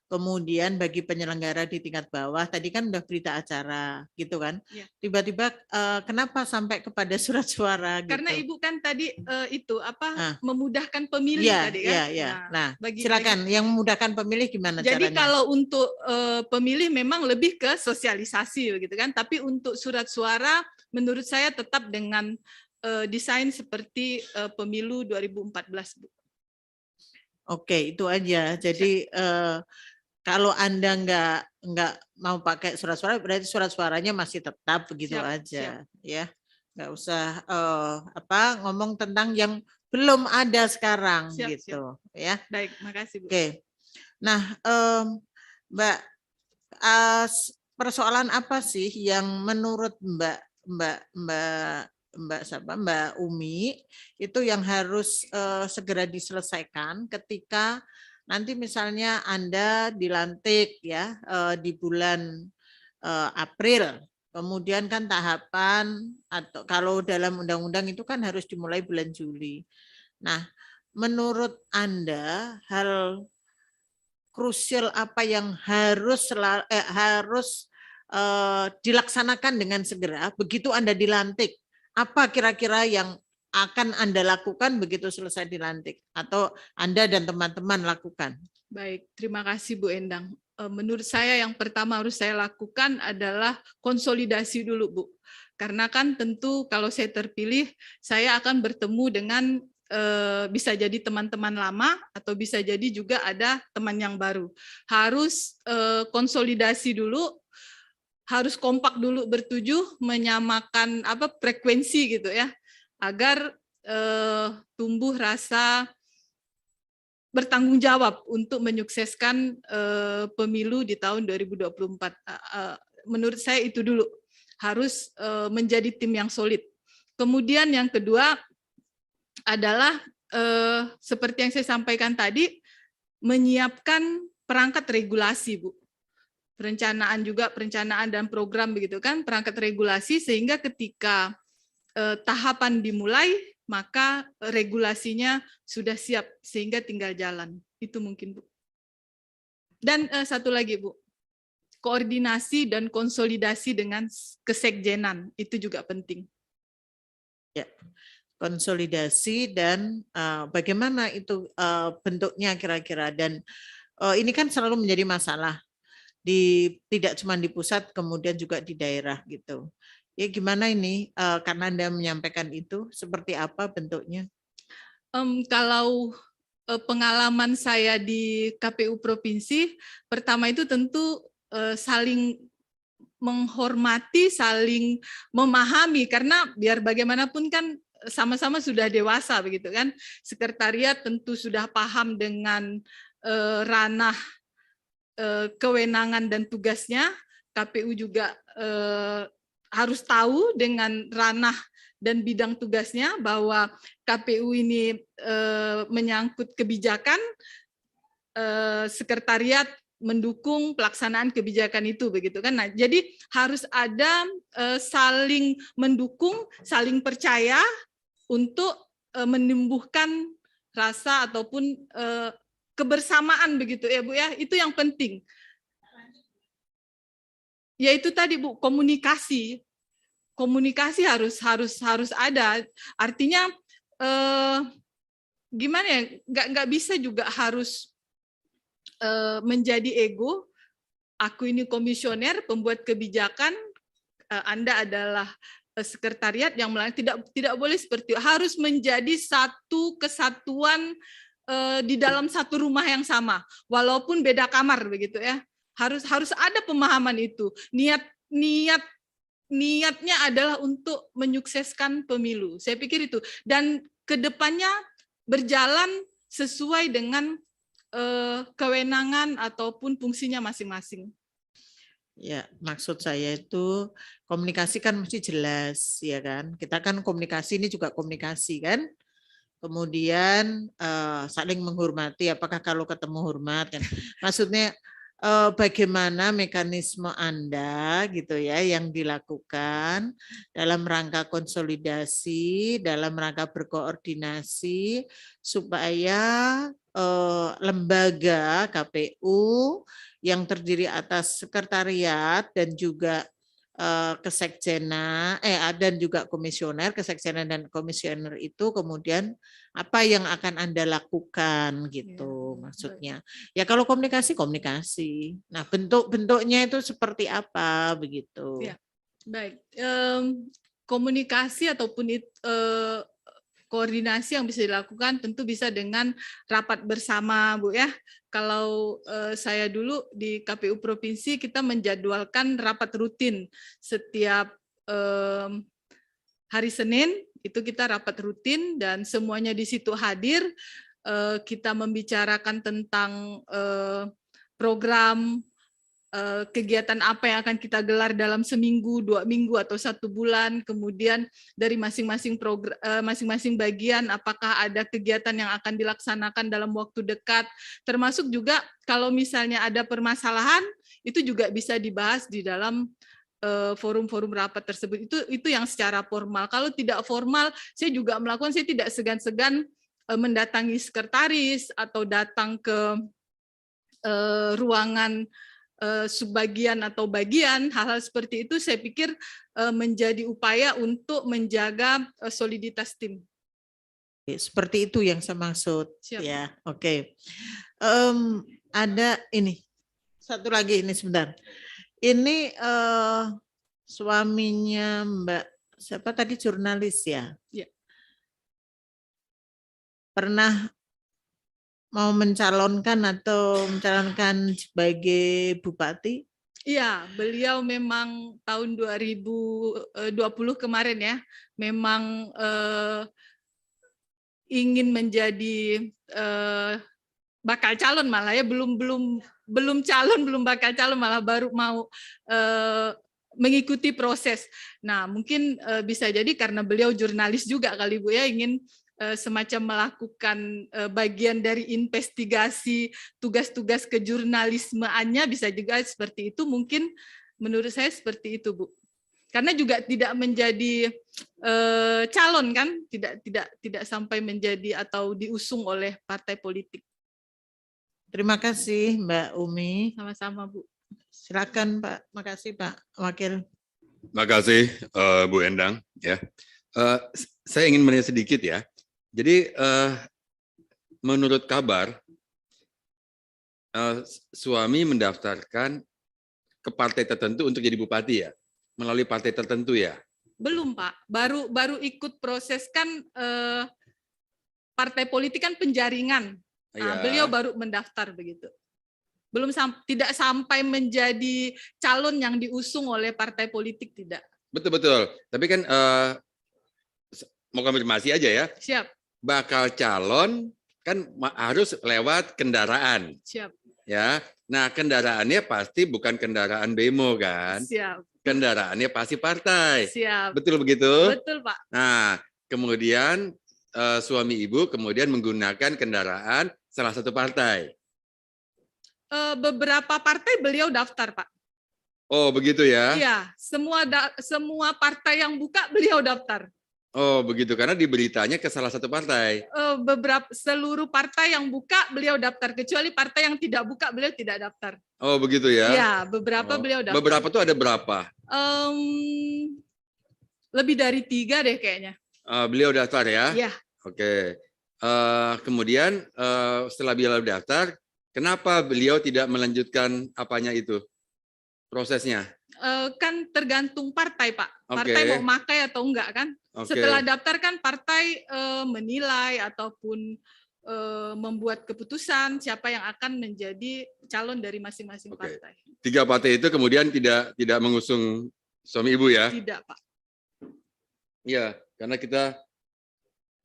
Kemudian bagi penyelenggara di tingkat bawah, tadi kan udah berita acara, gitu kan? Ya. Tiba-tiba kenapa sampai kepada surat suara? Karena gitu? Ibu kan tadi itu apa memudahkan pemilih ya, tadi kan? Ya, ya. Nah, silakan. Yang memudahkan pemilih gimana jadi caranya? kalau untuk pemilih memang lebih ke sosialisasi, gitu kan? Tapi untuk surat suara, menurut saya tetap dengan desain seperti pemilu 2014, Bu. Oke, itu aja. Jadi kalau Anda nggak mau pakai surat suara, berarti surat suaranya masih tetap begitu aja, ya. Nggak usah ngomong tentang yang belum ada sekarang, gitu, ya. Baik, makasih, Bu. Oke. Nah, Mbak, persoalan apa sih yang menurut Mbak Umi itu yang harus segera diselesaikan ketika nanti misalnya Anda dilantik ya di bulan April, kemudian kan tahapan atau kalau dalam undang-undang itu kan harus dimulai bulan Juli. Nah, menurut Anda hal krusial apa yang harus dilaksanakan dengan segera begitu Anda dilantik? Apa kira-kira yang akan Anda lakukan begitu selesai dilantik atau Anda dan teman-teman lakukan? Baik, terima kasih Bu Endang. Menurut saya yang pertama harus saya lakukan adalah konsolidasi dulu, Bu. Karena kan tentu kalau saya terpilih, saya akan bertemu dengan bisa jadi teman-teman lama atau bisa jadi juga ada teman yang baru. Harus konsolidasi dulu, harus kompak dulu bertujuh menyamakan frekuensi gitu ya, agar tumbuh rasa bertanggung jawab untuk menyukseskan pemilu di tahun 2024. Menurut saya itu dulu harus menjadi tim yang solid. Kemudian yang kedua adalah seperti yang saya sampaikan tadi, menyiapkan perangkat regulasi, Bu. Perencanaan dan program begitu kan, perangkat regulasi sehingga ketika tahapan dimulai, maka regulasinya sudah siap sehingga tinggal jalan. Itu mungkin, Bu. Dan satu lagi, Bu, koordinasi dan konsolidasi dengan kesekjenan itu juga penting. Ya, konsolidasi dan bagaimana itu bentuknya kira-kira, dan ini kan selalu menjadi masalah tidak cuma di pusat, kemudian juga di daerah gitu. Ya gimana ini karena Anda menyampaikan itu seperti apa bentuknya? Kalau pengalaman saya di KPU provinsi, pertama itu tentu saling menghormati, saling memahami, karena biar bagaimanapun kan sama-sama sudah dewasa begitu kan. Sekretariat tentu sudah paham dengan ranah kewenangan dan tugasnya, KPU juga harus tahu dengan ranah dan bidang tugasnya bahwa KPU ini menyangkut kebijakan, sekretariat mendukung pelaksanaan kebijakan itu begitu kan. Nah, jadi harus ada saling mendukung, saling percaya untuk menumbuhkan rasa ataupun kebersamaan begitu ya Bu ya. Itu yang penting. Yaitu tadi Bu, komunikasi harus ada. Artinya gimana ya, nggak bisa juga harus menjadi ego. Aku ini komisioner pembuat kebijakan, Anda adalah sekretariat yang tidak boleh seperti itu. Harus menjadi satu kesatuan di dalam satu rumah yang sama, walaupun beda kamar begitu ya. Harus ada pemahaman itu. Niatnya adalah untuk menyukseskan pemilu. Saya pikir itu. Dan kedepannya berjalan sesuai dengan kewenangan ataupun fungsinya masing-masing. Ya, maksud saya itu komunikasi kan mesti jelas, ya kan? Kita kan komunikasi ini juga komunikasi kan? kemudian saling menghormati. Apakah kalau ketemu hormat kan? Maksudnya bagaimana mekanisme Anda gitu ya yang dilakukan dalam rangka konsolidasi, dalam rangka berkoordinasi supaya lembaga KPU yang terdiri atas sekretariat dan juga kesekjenan dan juga komisioner, kesekjenan dan komisioner itu kemudian apa yang akan Anda lakukan gitu maksudnya. Ya kalau komunikasi. Nah, bentuk-bentuknya itu seperti apa begitu. Ya, baik. Komunikasi ataupun koordinasi yang bisa dilakukan tentu bisa dengan rapat bersama, Bu ya. Kalau saya dulu di KPU Provinsi kita menjadwalkan rapat rutin setiap hari Senin, itu kita rapat rutin dan semuanya di situ hadir. Kita membicarakan tentang program kegiatan apa yang akan kita gelar dalam seminggu, 2 minggu, atau 1 bulan, kemudian dari masing-masing bagian apakah ada kegiatan yang akan dilaksanakan dalam waktu dekat, termasuk juga kalau misalnya ada permasalahan, itu juga bisa dibahas di dalam forum-forum rapat tersebut. Itu yang secara formal. Kalau tidak formal, saya juga melakukan, saya tidak segan-segan mendatangi sekretaris atau datang ke ruangan subbagian atau bagian, hal-hal seperti itu saya pikir menjadi upaya untuk menjaga soliditas tim. Seperti itu yang saya maksud. Siap. Ya, oke. Ada ini satu lagi ini sebentar. Ini suaminya Mbak siapa tadi, jurnalis ya? Ya. Pernah mau mencalonkan sebagai bupati? Iya, beliau memang tahun 2020 kemarin ya, memang ingin menjadi bakal calon, malah ya belum calon, belum bakal calon, malah baru mau mengikuti proses. Nah, mungkin bisa jadi karena beliau jurnalis juga kali Bu ya, ingin semacam melakukan bagian dari investigasi tugas-tugas kejurnalismeannya, bisa juga seperti itu, mungkin menurut saya seperti itu Bu. Karena juga tidak menjadi calon kan, tidak sampai menjadi atau diusung oleh partai politik. Terima kasih Mbak Umi. Sama-sama Bu. Silakan Pak. Makasih Pak Wakil. Makasih Bu Endang ya. Saya ingin menanya sedikit ya. Jadi menurut kabar suami mendaftarkan ke partai tertentu untuk jadi bupati ya, melalui partai tertentu ya? Belum Pak, baru ikut proses kan, partai politik kan penjaringan. Nah, beliau baru mendaftar begitu. Tidak sampai menjadi calon yang diusung oleh partai politik, tidak. Betul. Tapi kan mau konfirmasi aja ya. Siap. Bakal calon kan harus lewat kendaraan. Siap. Ya. Nah, kendaraannya pasti bukan kendaraan bemo kan? Siap. Kendaraannya pasti partai. Siap. Betul begitu? Betul, Pak. Nah, kemudian suami Ibu kemudian menggunakan kendaraan salah satu partai. Beberapa partai beliau daftar, Pak. Oh, begitu ya? Iya, semua partai yang buka beliau daftar. Oh, begitu, karena di beritanya ke salah satu partai. Seluruh partai yang buka beliau daftar, kecuali partai yang tidak buka beliau tidak daftar. Oh, begitu ya? Iya, beberapa beliau daftar. Beberapa tuh ada berapa? Lebih dari 3 deh kayaknya. Beliau daftar ya? Iya. Oke. Kemudian setelah beliau daftar, kenapa beliau tidak melanjutkan apanya itu? Prosesnya? Kan tergantung partai, Pak. Partai mau pakai atau enggak kan? Setelah daftar kan partai menilai ataupun membuat keputusan siapa yang akan menjadi calon dari masing-masing partai. 3 partai itu kemudian tidak mengusung suami Ibu ya? Tidak, Pak. Iya, karena kita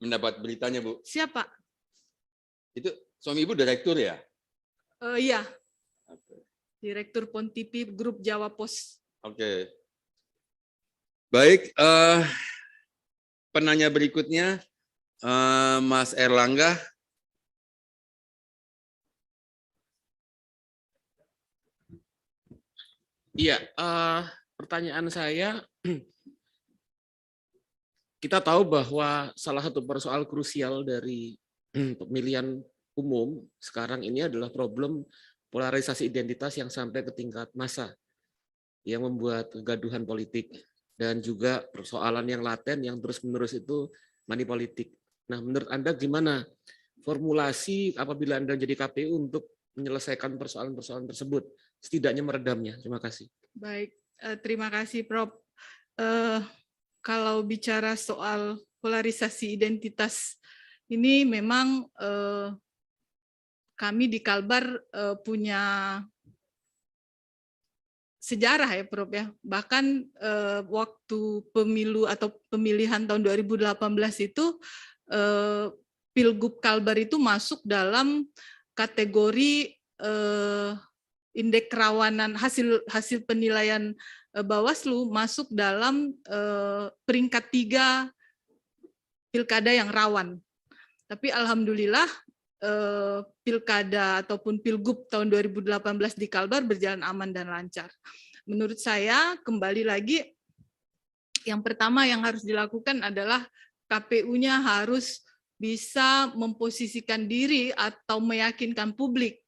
mendapat beritanya, Bu. Siapa? Itu suami Ibu direktur ya? Iya. Direktur Pontipi Grup Jawa Pos. Oke. Baik, penanya berikutnya, Mas Erlangga. Iya, pertanyaan saya, kita tahu bahwa salah satu persoalan krusial dari pemilihan umum sekarang ini adalah problem polarisasi identitas yang sampai ke tingkat massa, yang membuat kegaduhan politik, dan juga persoalan yang laten yang terus-menerus itu money politik. Nah, menurut Anda gimana formulasi apabila Anda jadi KPU untuk menyelesaikan persoalan-persoalan tersebut, setidaknya meredamnya? Terima kasih. Baik, terima kasih Prof. Kalau bicara soal polarisasi identitas ini memang kami di Kalbar punya sejarah ya Prof ya. Bahkan waktu pemilu atau pemilihan tahun 2018 itu Pilgub Kalbar itu masuk dalam kategori indeks kerawanan hasil penilaian Bawaslu masuk dalam peringkat 3 pilkada yang rawan. Tapi alhamdulillah pilkada ataupun pilgub tahun 2018 di Kalbar berjalan aman dan lancar. Menurut saya kembali lagi yang pertama yang harus dilakukan adalah KPU-nya harus bisa memposisikan diri atau meyakinkan publik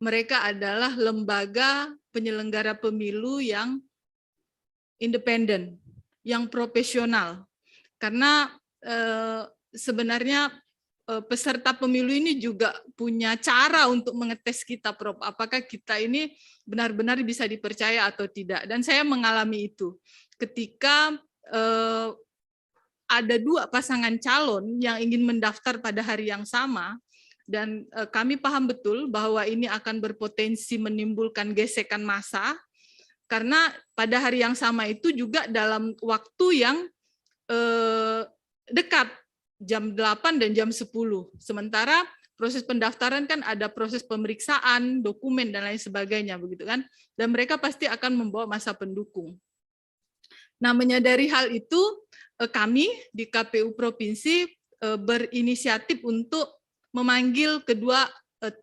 mereka adalah lembaga penyelenggara pemilu yang independen, yang profesional. Karena sebenarnya peserta pemilu ini juga punya cara untuk mengetes kita, Prof. Apakah kita ini benar-benar bisa dipercaya atau tidak. Dan saya mengalami itu. Ketika ada 2 pasangan calon yang ingin mendaftar pada hari yang sama, dan kami paham betul bahwa ini akan berpotensi menimbulkan gesekan massa, karena pada hari yang sama itu juga dalam waktu yang dekat, jam 8 dan jam 10. Sementara proses pendaftaran kan ada proses pemeriksaan, dokumen, dan lain sebagainya, begitu kan? Dan mereka pasti akan membawa massa pendukung. Nah, menyadari hal itu, kami di KPU Provinsi berinisiatif untuk memanggil kedua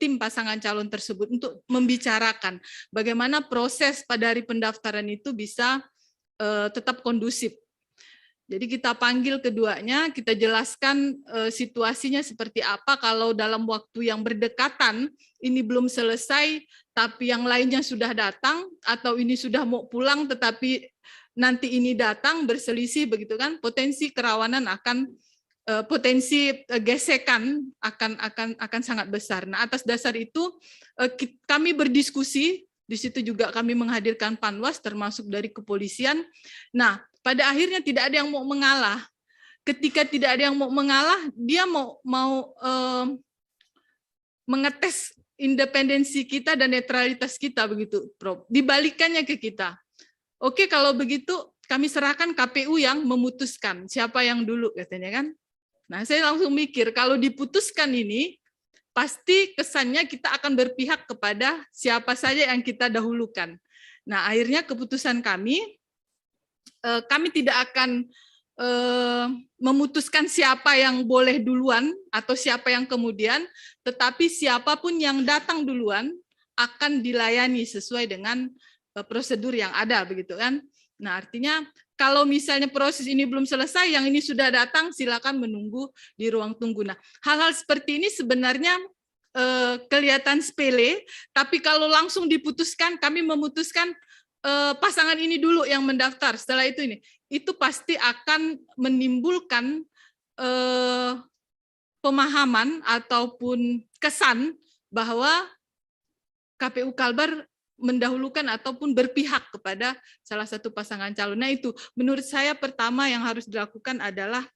tim pasangan calon tersebut untuk membicarakan bagaimana proses pada hari pendaftaran itu bisa tetap kondusif. Jadi kita panggil keduanya, kita jelaskan situasinya seperti apa kalau dalam waktu yang berdekatan ini belum selesai, tapi yang lainnya sudah datang, atau ini sudah mau pulang tetapi nanti ini datang berselisih, begitu kan? Potensi kerawanan akan potensi gesekan akan sangat besar. Nah, atas dasar itu kami berdiskusi, di situ juga kami menghadirkan Panwas termasuk dari kepolisian. Nah, pada akhirnya tidak ada yang mau mengalah. Ketika tidak ada yang mau mengalah, dia mau mengetes independensi kita dan netralitas kita, begitu, Prof. Dibalikannya ke kita. Oke, kalau begitu kami serahkan KPU yang memutuskan siapa yang dulu, katanya kan. Nah, saya langsung mikir, kalau diputuskan ini, pasti kesannya kita akan berpihak kepada siapa saja yang kita dahulukan. Nah, akhirnya keputusan kami tidak akan memutuskan siapa yang boleh duluan atau siapa yang kemudian, tetapi siapapun yang datang duluan akan dilayani sesuai dengan prosedur yang ada, begitu kan. Nah, artinya kalau misalnya proses ini belum selesai, yang ini sudah datang, silakan menunggu di ruang tunggu. Nah, hal-hal seperti ini sebenarnya kelihatan sepele, tapi kalau langsung diputuskan, kami memutuskan pasangan ini dulu yang mendaftar, setelah itu pasti akan menimbulkan pemahaman ataupun kesan bahwa KPU Kalbar mendahulukan ataupun berpihak kepada salah satu pasangan calon. Nah, itu menurut saya pertama yang harus dilakukan adalah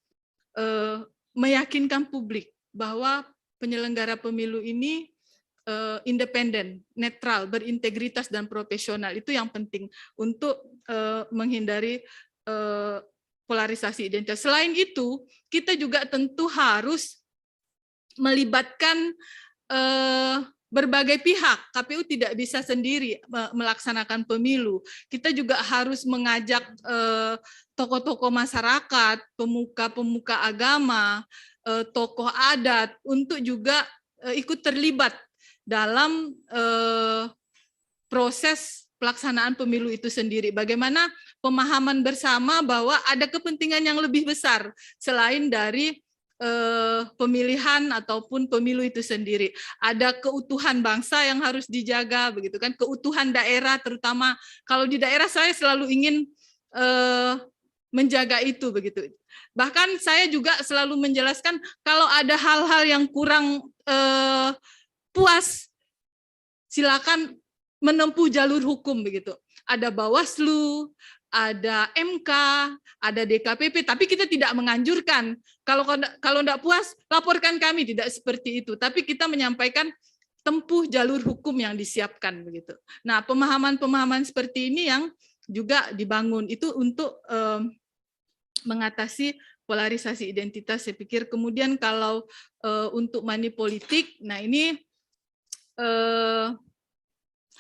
meyakinkan publik bahwa penyelenggara pemilu ini independen, netral, berintegritas dan profesional. Itu yang penting untuk menghindari polarisasi identitas. Selain itu, kita juga tentu harus melibatkan berbagai pihak. KPU tidak bisa sendiri melaksanakan pemilu. Kita juga harus mengajak tokoh-tokoh masyarakat, pemuka-pemuka agama, tokoh adat untuk juga ikut terlibat dalam proses pelaksanaan pemilu itu sendiri. Bagaimana pemahaman bersama bahwa ada kepentingan yang lebih besar selain dari pemilihan ataupun pemilu itu sendiri. Ada keutuhan bangsa yang harus dijaga, begitu kan? Keutuhan daerah, terutama kalau di daerah saya selalu ingin menjaga itu, begitu. Bahkan saya juga selalu menjelaskan kalau ada hal-hal yang kurang puas, silakan menempuh jalur hukum, begitu. Ada Bawaslu, ada MK, ada DKPP, tapi kita tidak menganjurkan. Kalau tidak puas, laporkan kami, tidak seperti itu. Tapi kita menyampaikan tempuh jalur hukum yang disiapkan, begitu. Nah, pemahaman-pemahaman seperti ini yang juga dibangun itu untuk mengatasi polarisasi identitas. Saya pikir kemudian kalau untuk money politik, nah ini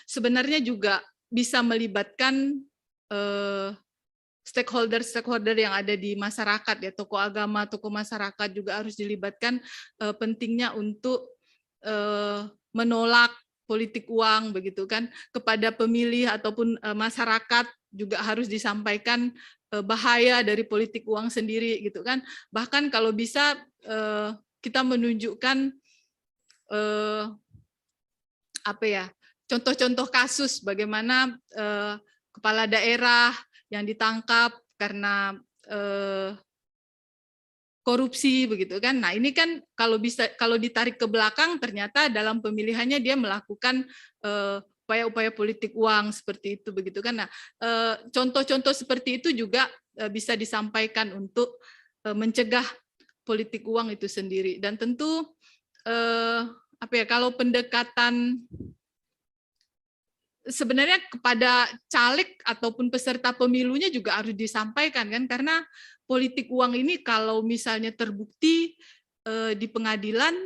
sebenarnya juga bisa melibatkan stakeholder yang ada di masyarakat, ya, tokoh agama, tokoh masyarakat juga harus dilibatkan. Pentingnya untuk menolak politik uang, begitu kan, kepada pemilih ataupun masyarakat juga harus disampaikan bahaya dari politik uang sendiri, gitu kan. Bahkan kalau bisa kita menunjukkan contoh-contoh kasus bagaimana kepala daerah yang ditangkap karena korupsi, begitu kan. Nah, ini kan kalau ditarik ke belakang ternyata dalam pemilihannya dia melakukan upaya-upaya politik uang seperti itu, begitu kan. Nah, contoh-contoh seperti itu juga bisa disampaikan untuk mencegah politik uang itu sendiri. Dan tentu kalau pendekatan sebenarnya kepada caleg ataupun peserta pemilunya juga harus disampaikan, kan, karena politik uang ini kalau misalnya terbukti di pengadilan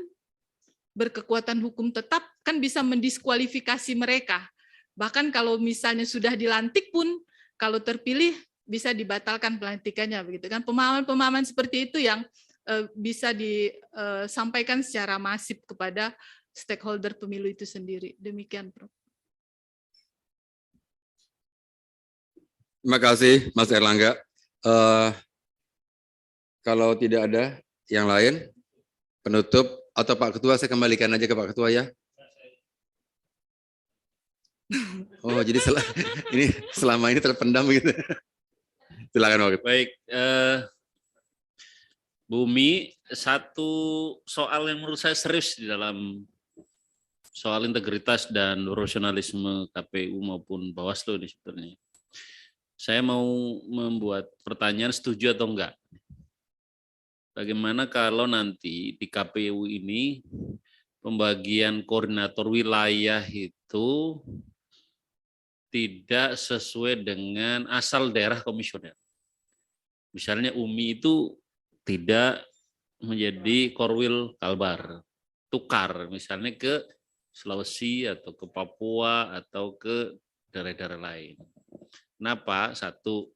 berkekuatan hukum tetap, kan bisa mendiskualifikasi mereka. Bahkan kalau misalnya sudah dilantik pun, kalau terpilih bisa dibatalkan pelantikannya, begitu kan. Pemahaman-pemahaman seperti itu yang bisa disampaikan secara masif kepada stakeholder pemilu itu sendiri. Demikian, Prof. Terima kasih, Mas Erlangga. Kalau tidak ada yang lain, penutup atau Pak Ketua, saya kembalikan aja ke Pak Ketua, ya. Oh, jadi ini selama ini terpendam gitu. Silakan, Pak Ketua. Baik, Bumi, satu soal yang menurut saya serius di dalam soal integritas dan profesionalisme KPU maupun Bawaslu ini sebenarnya. Saya mau membuat pertanyaan, setuju atau enggak. Bagaimana kalau nanti di KPU ini pembagian koordinator wilayah itu tidak sesuai dengan asal daerah komisioner. Misalnya UMI itu tidak menjadi Korwil Kalbar, tukar misalnya ke Sulawesi atau ke Papua atau ke daerah-daerah lain. Kenapa? Satu,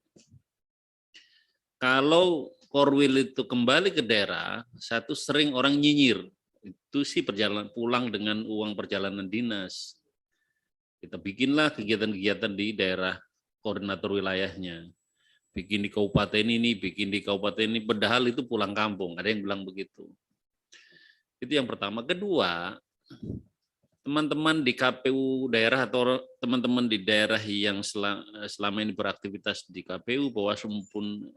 kalau Korwil itu kembali ke daerah, satu sering orang nyinyir, itu sih perjalanan pulang dengan uang perjalanan dinas. Kita bikinlah kegiatan-kegiatan di daerah koordinator wilayahnya. Bikin di kabupaten ini, bikin di kabupaten ini, padahal itu pulang kampung, ada yang bilang begitu. Itu yang pertama. Kedua, teman-teman di KPU daerah atau teman-teman di daerah yang selama ini beraktivitas di KPU, Bawaslu maupun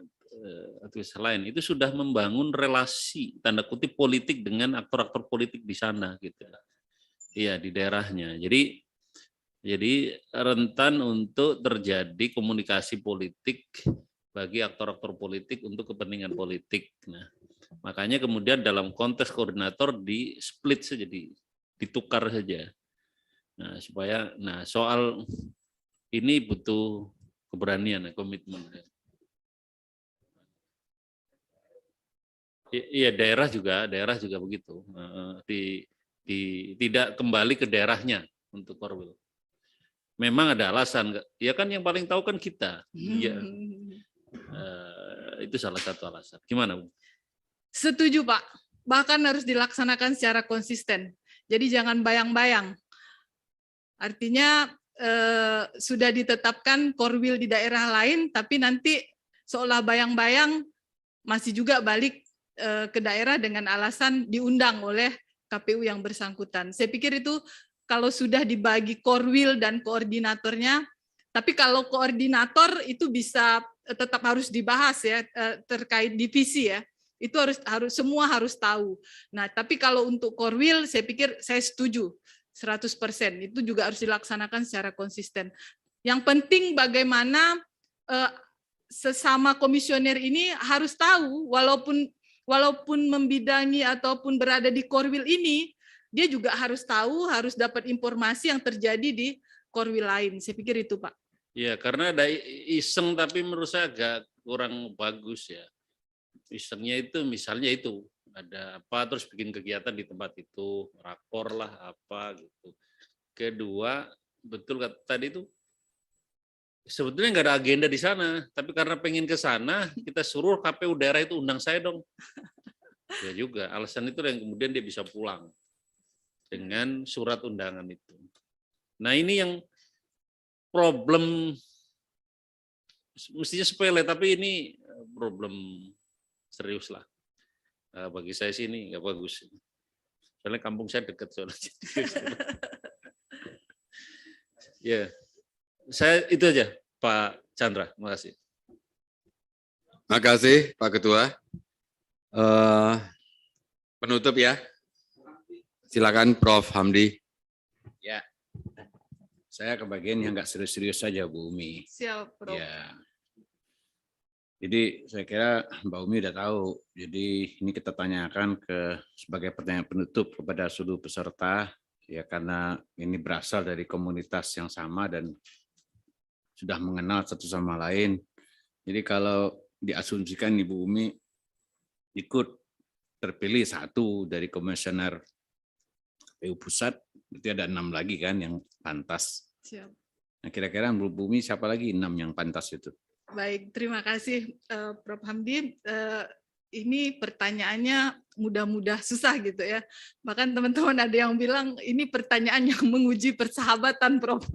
aktivitas lain, itu sudah membangun relasi tanda kutip politik dengan aktor-aktor politik di sana, gitu. Iya, di daerahnya. Jadi rentan untuk terjadi komunikasi politik bagi aktor-aktor politik untuk kepentingan politik. Nah, makanya kemudian dalam konteks koordinator di split saja, ditukar saja. Nah, supaya soal ini butuh keberanian, komitmen. Iya, daerah juga begitu. tidak kembali ke daerahnya untuk Korwil. Memang ada alasan, ya kan yang paling tahu kan kita. Ya, itu salah satu alasan. Gimana, Bu? Setuju, Pak. Bahkan harus dilaksanakan secara konsisten. Jadi jangan bayang-bayang. Artinya sudah ditetapkan Korwil di daerah lain, tapi nanti seolah bayang-bayang masih juga balik ke daerah dengan alasan diundang oleh KPU yang bersangkutan. Saya pikir itu kalau sudah dibagi Korwil dan koordinatornya, tapi kalau koordinator itu bisa tetap harus dibahas ya terkait divisi ya. Itu harus semua harus tahu. Nah, tapi kalau untuk Korwil saya pikir saya setuju 100%. Itu juga harus dilaksanakan secara konsisten. Yang penting bagaimana sesama komisioner ini harus tahu walaupun membidangi ataupun berada di Korwil ini, dia juga harus tahu, harus dapat informasi yang terjadi di Korwil lain. Saya pikir itu, Pak. Ya, karena ada iseng tapi menurut saya agak kurang bagus ya. Isengnya itu misalnya itu ada apa terus bikin kegiatan di tempat itu, rakor lah apa gitu. Kedua, betul kata tadi itu sebetulnya nggak ada agenda di sana, tapi karena pengen ke sana, kita suruh KPU daerah itu undang saya dong. Ya juga, alasan itu yang kemudian dia bisa pulang dengan surat undangan itu. Nah ini yang problem, mestinya sepele, tapi ini problem serius lah. Bagi saya sih ini nggak bagus. Soalnya kampung saya dekat soalnya. Ya, saya itu aja Pak Chandra. Terima kasih. Terima kasih Pak Ketua. Penutup ya. Silakan Prof. Hamdi. Ya, saya kebagian yang nggak serius-serius saja Bu Umi. Siap, Prof. Ya. Jadi saya kira Mbak Umi udah tahu. Jadi ini kita tanyakan sebagai pertanyaan penutup kepada seluruh peserta, ya karena ini berasal dari komunitas yang sama dan sudah mengenal satu sama lain. Jadi kalau diasumsikan Ibu Umi ikut terpilih satu dari komisioner KPU Pusat, berarti ada 6 lagi kan yang pantas. Siap. Nah, kira-kira Bu Umi siapa lagi 6 yang pantas itu? Baik, terima kasih Prof. Hamdi. Ini pertanyaannya mudah-mudah susah gitu ya. Bahkan teman-teman ada yang bilang ini pertanyaan yang menguji persahabatan, Prof.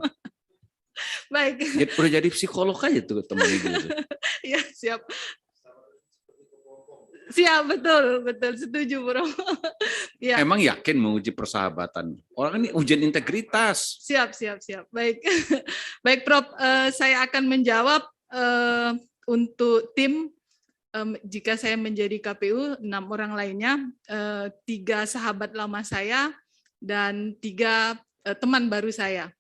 Baik. Perlu jadi psikolog aja tuh teman itu. Ya, siap. Siap, betul, setuju, Bro. Ya. Emang yakin menguji persahabatan? Orang ini ujian integritas. Siap. Baik, baik, Prof. Saya akan menjawab untuk tim. Jika saya menjadi KPU, 6 orang lainnya, 3 sahabat lama saya dan 3 teman baru saya.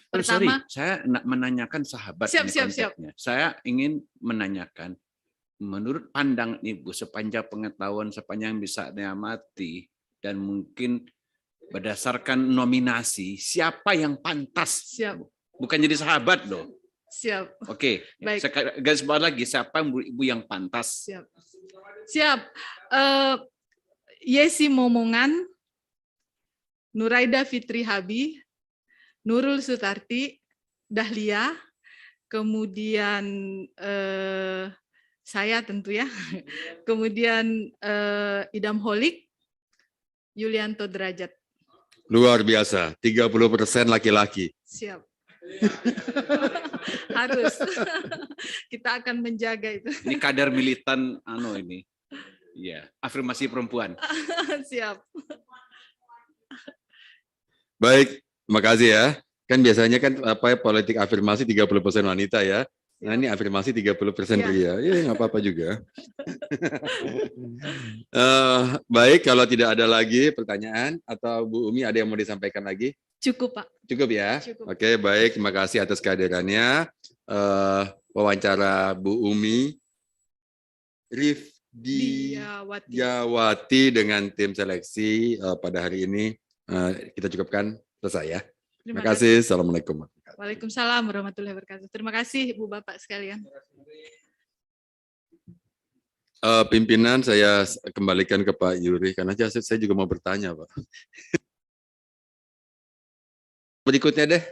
Pertama, saya menanyakan sahabat. Siap. Saya ingin menanyakan. Menurut pandangan Ibu, sepanjang pengetahuan, sepanjang bisa diamati, dan mungkin berdasarkan nominasi, siapa yang pantas? Siap. Bukan jadi sahabat loh. Siap. Oke, baik. Garis bawah lagi, siapa Ibu yang pantas? Siap. Yesi Momongan, Nuraida Fitri Habi, Nurul Sutarti, Dahlia, kemudian saya tentu ya, kemudian Idam Holik, Yulianto Derajat. Luar biasa, 30% laki-laki. Siap. Harus. Kita akan menjaga itu. Ini kadar militan ini. Iya, afirmasi perempuan. Siap. Baik, terima kasih ya. Kan biasanya kan politik afirmasi 30% wanita ya. Nah ini afirmasi 30% pria, ya nggak apa-apa juga. Baik, kalau tidak ada lagi pertanyaan atau Bu Umi ada yang mau disampaikan lagi? Cukup, Pak. Cukup ya? Cukup. Oke, baik. Terima kasih atas kehadirannya. Wawancara Bu Umi Rifdiawati dengan tim seleksi pada hari ini kita cukupkan, selesai ya. Terima kasih. Assalamualaikum. Waalaikumsalam warahmatullahi wabarakatuh. Terima kasih Ibu Bapak sekalian. Pimpinan saya kembalikan ke Pak Yuri, karena saya juga mau bertanya, Pak. Berikutnya deh.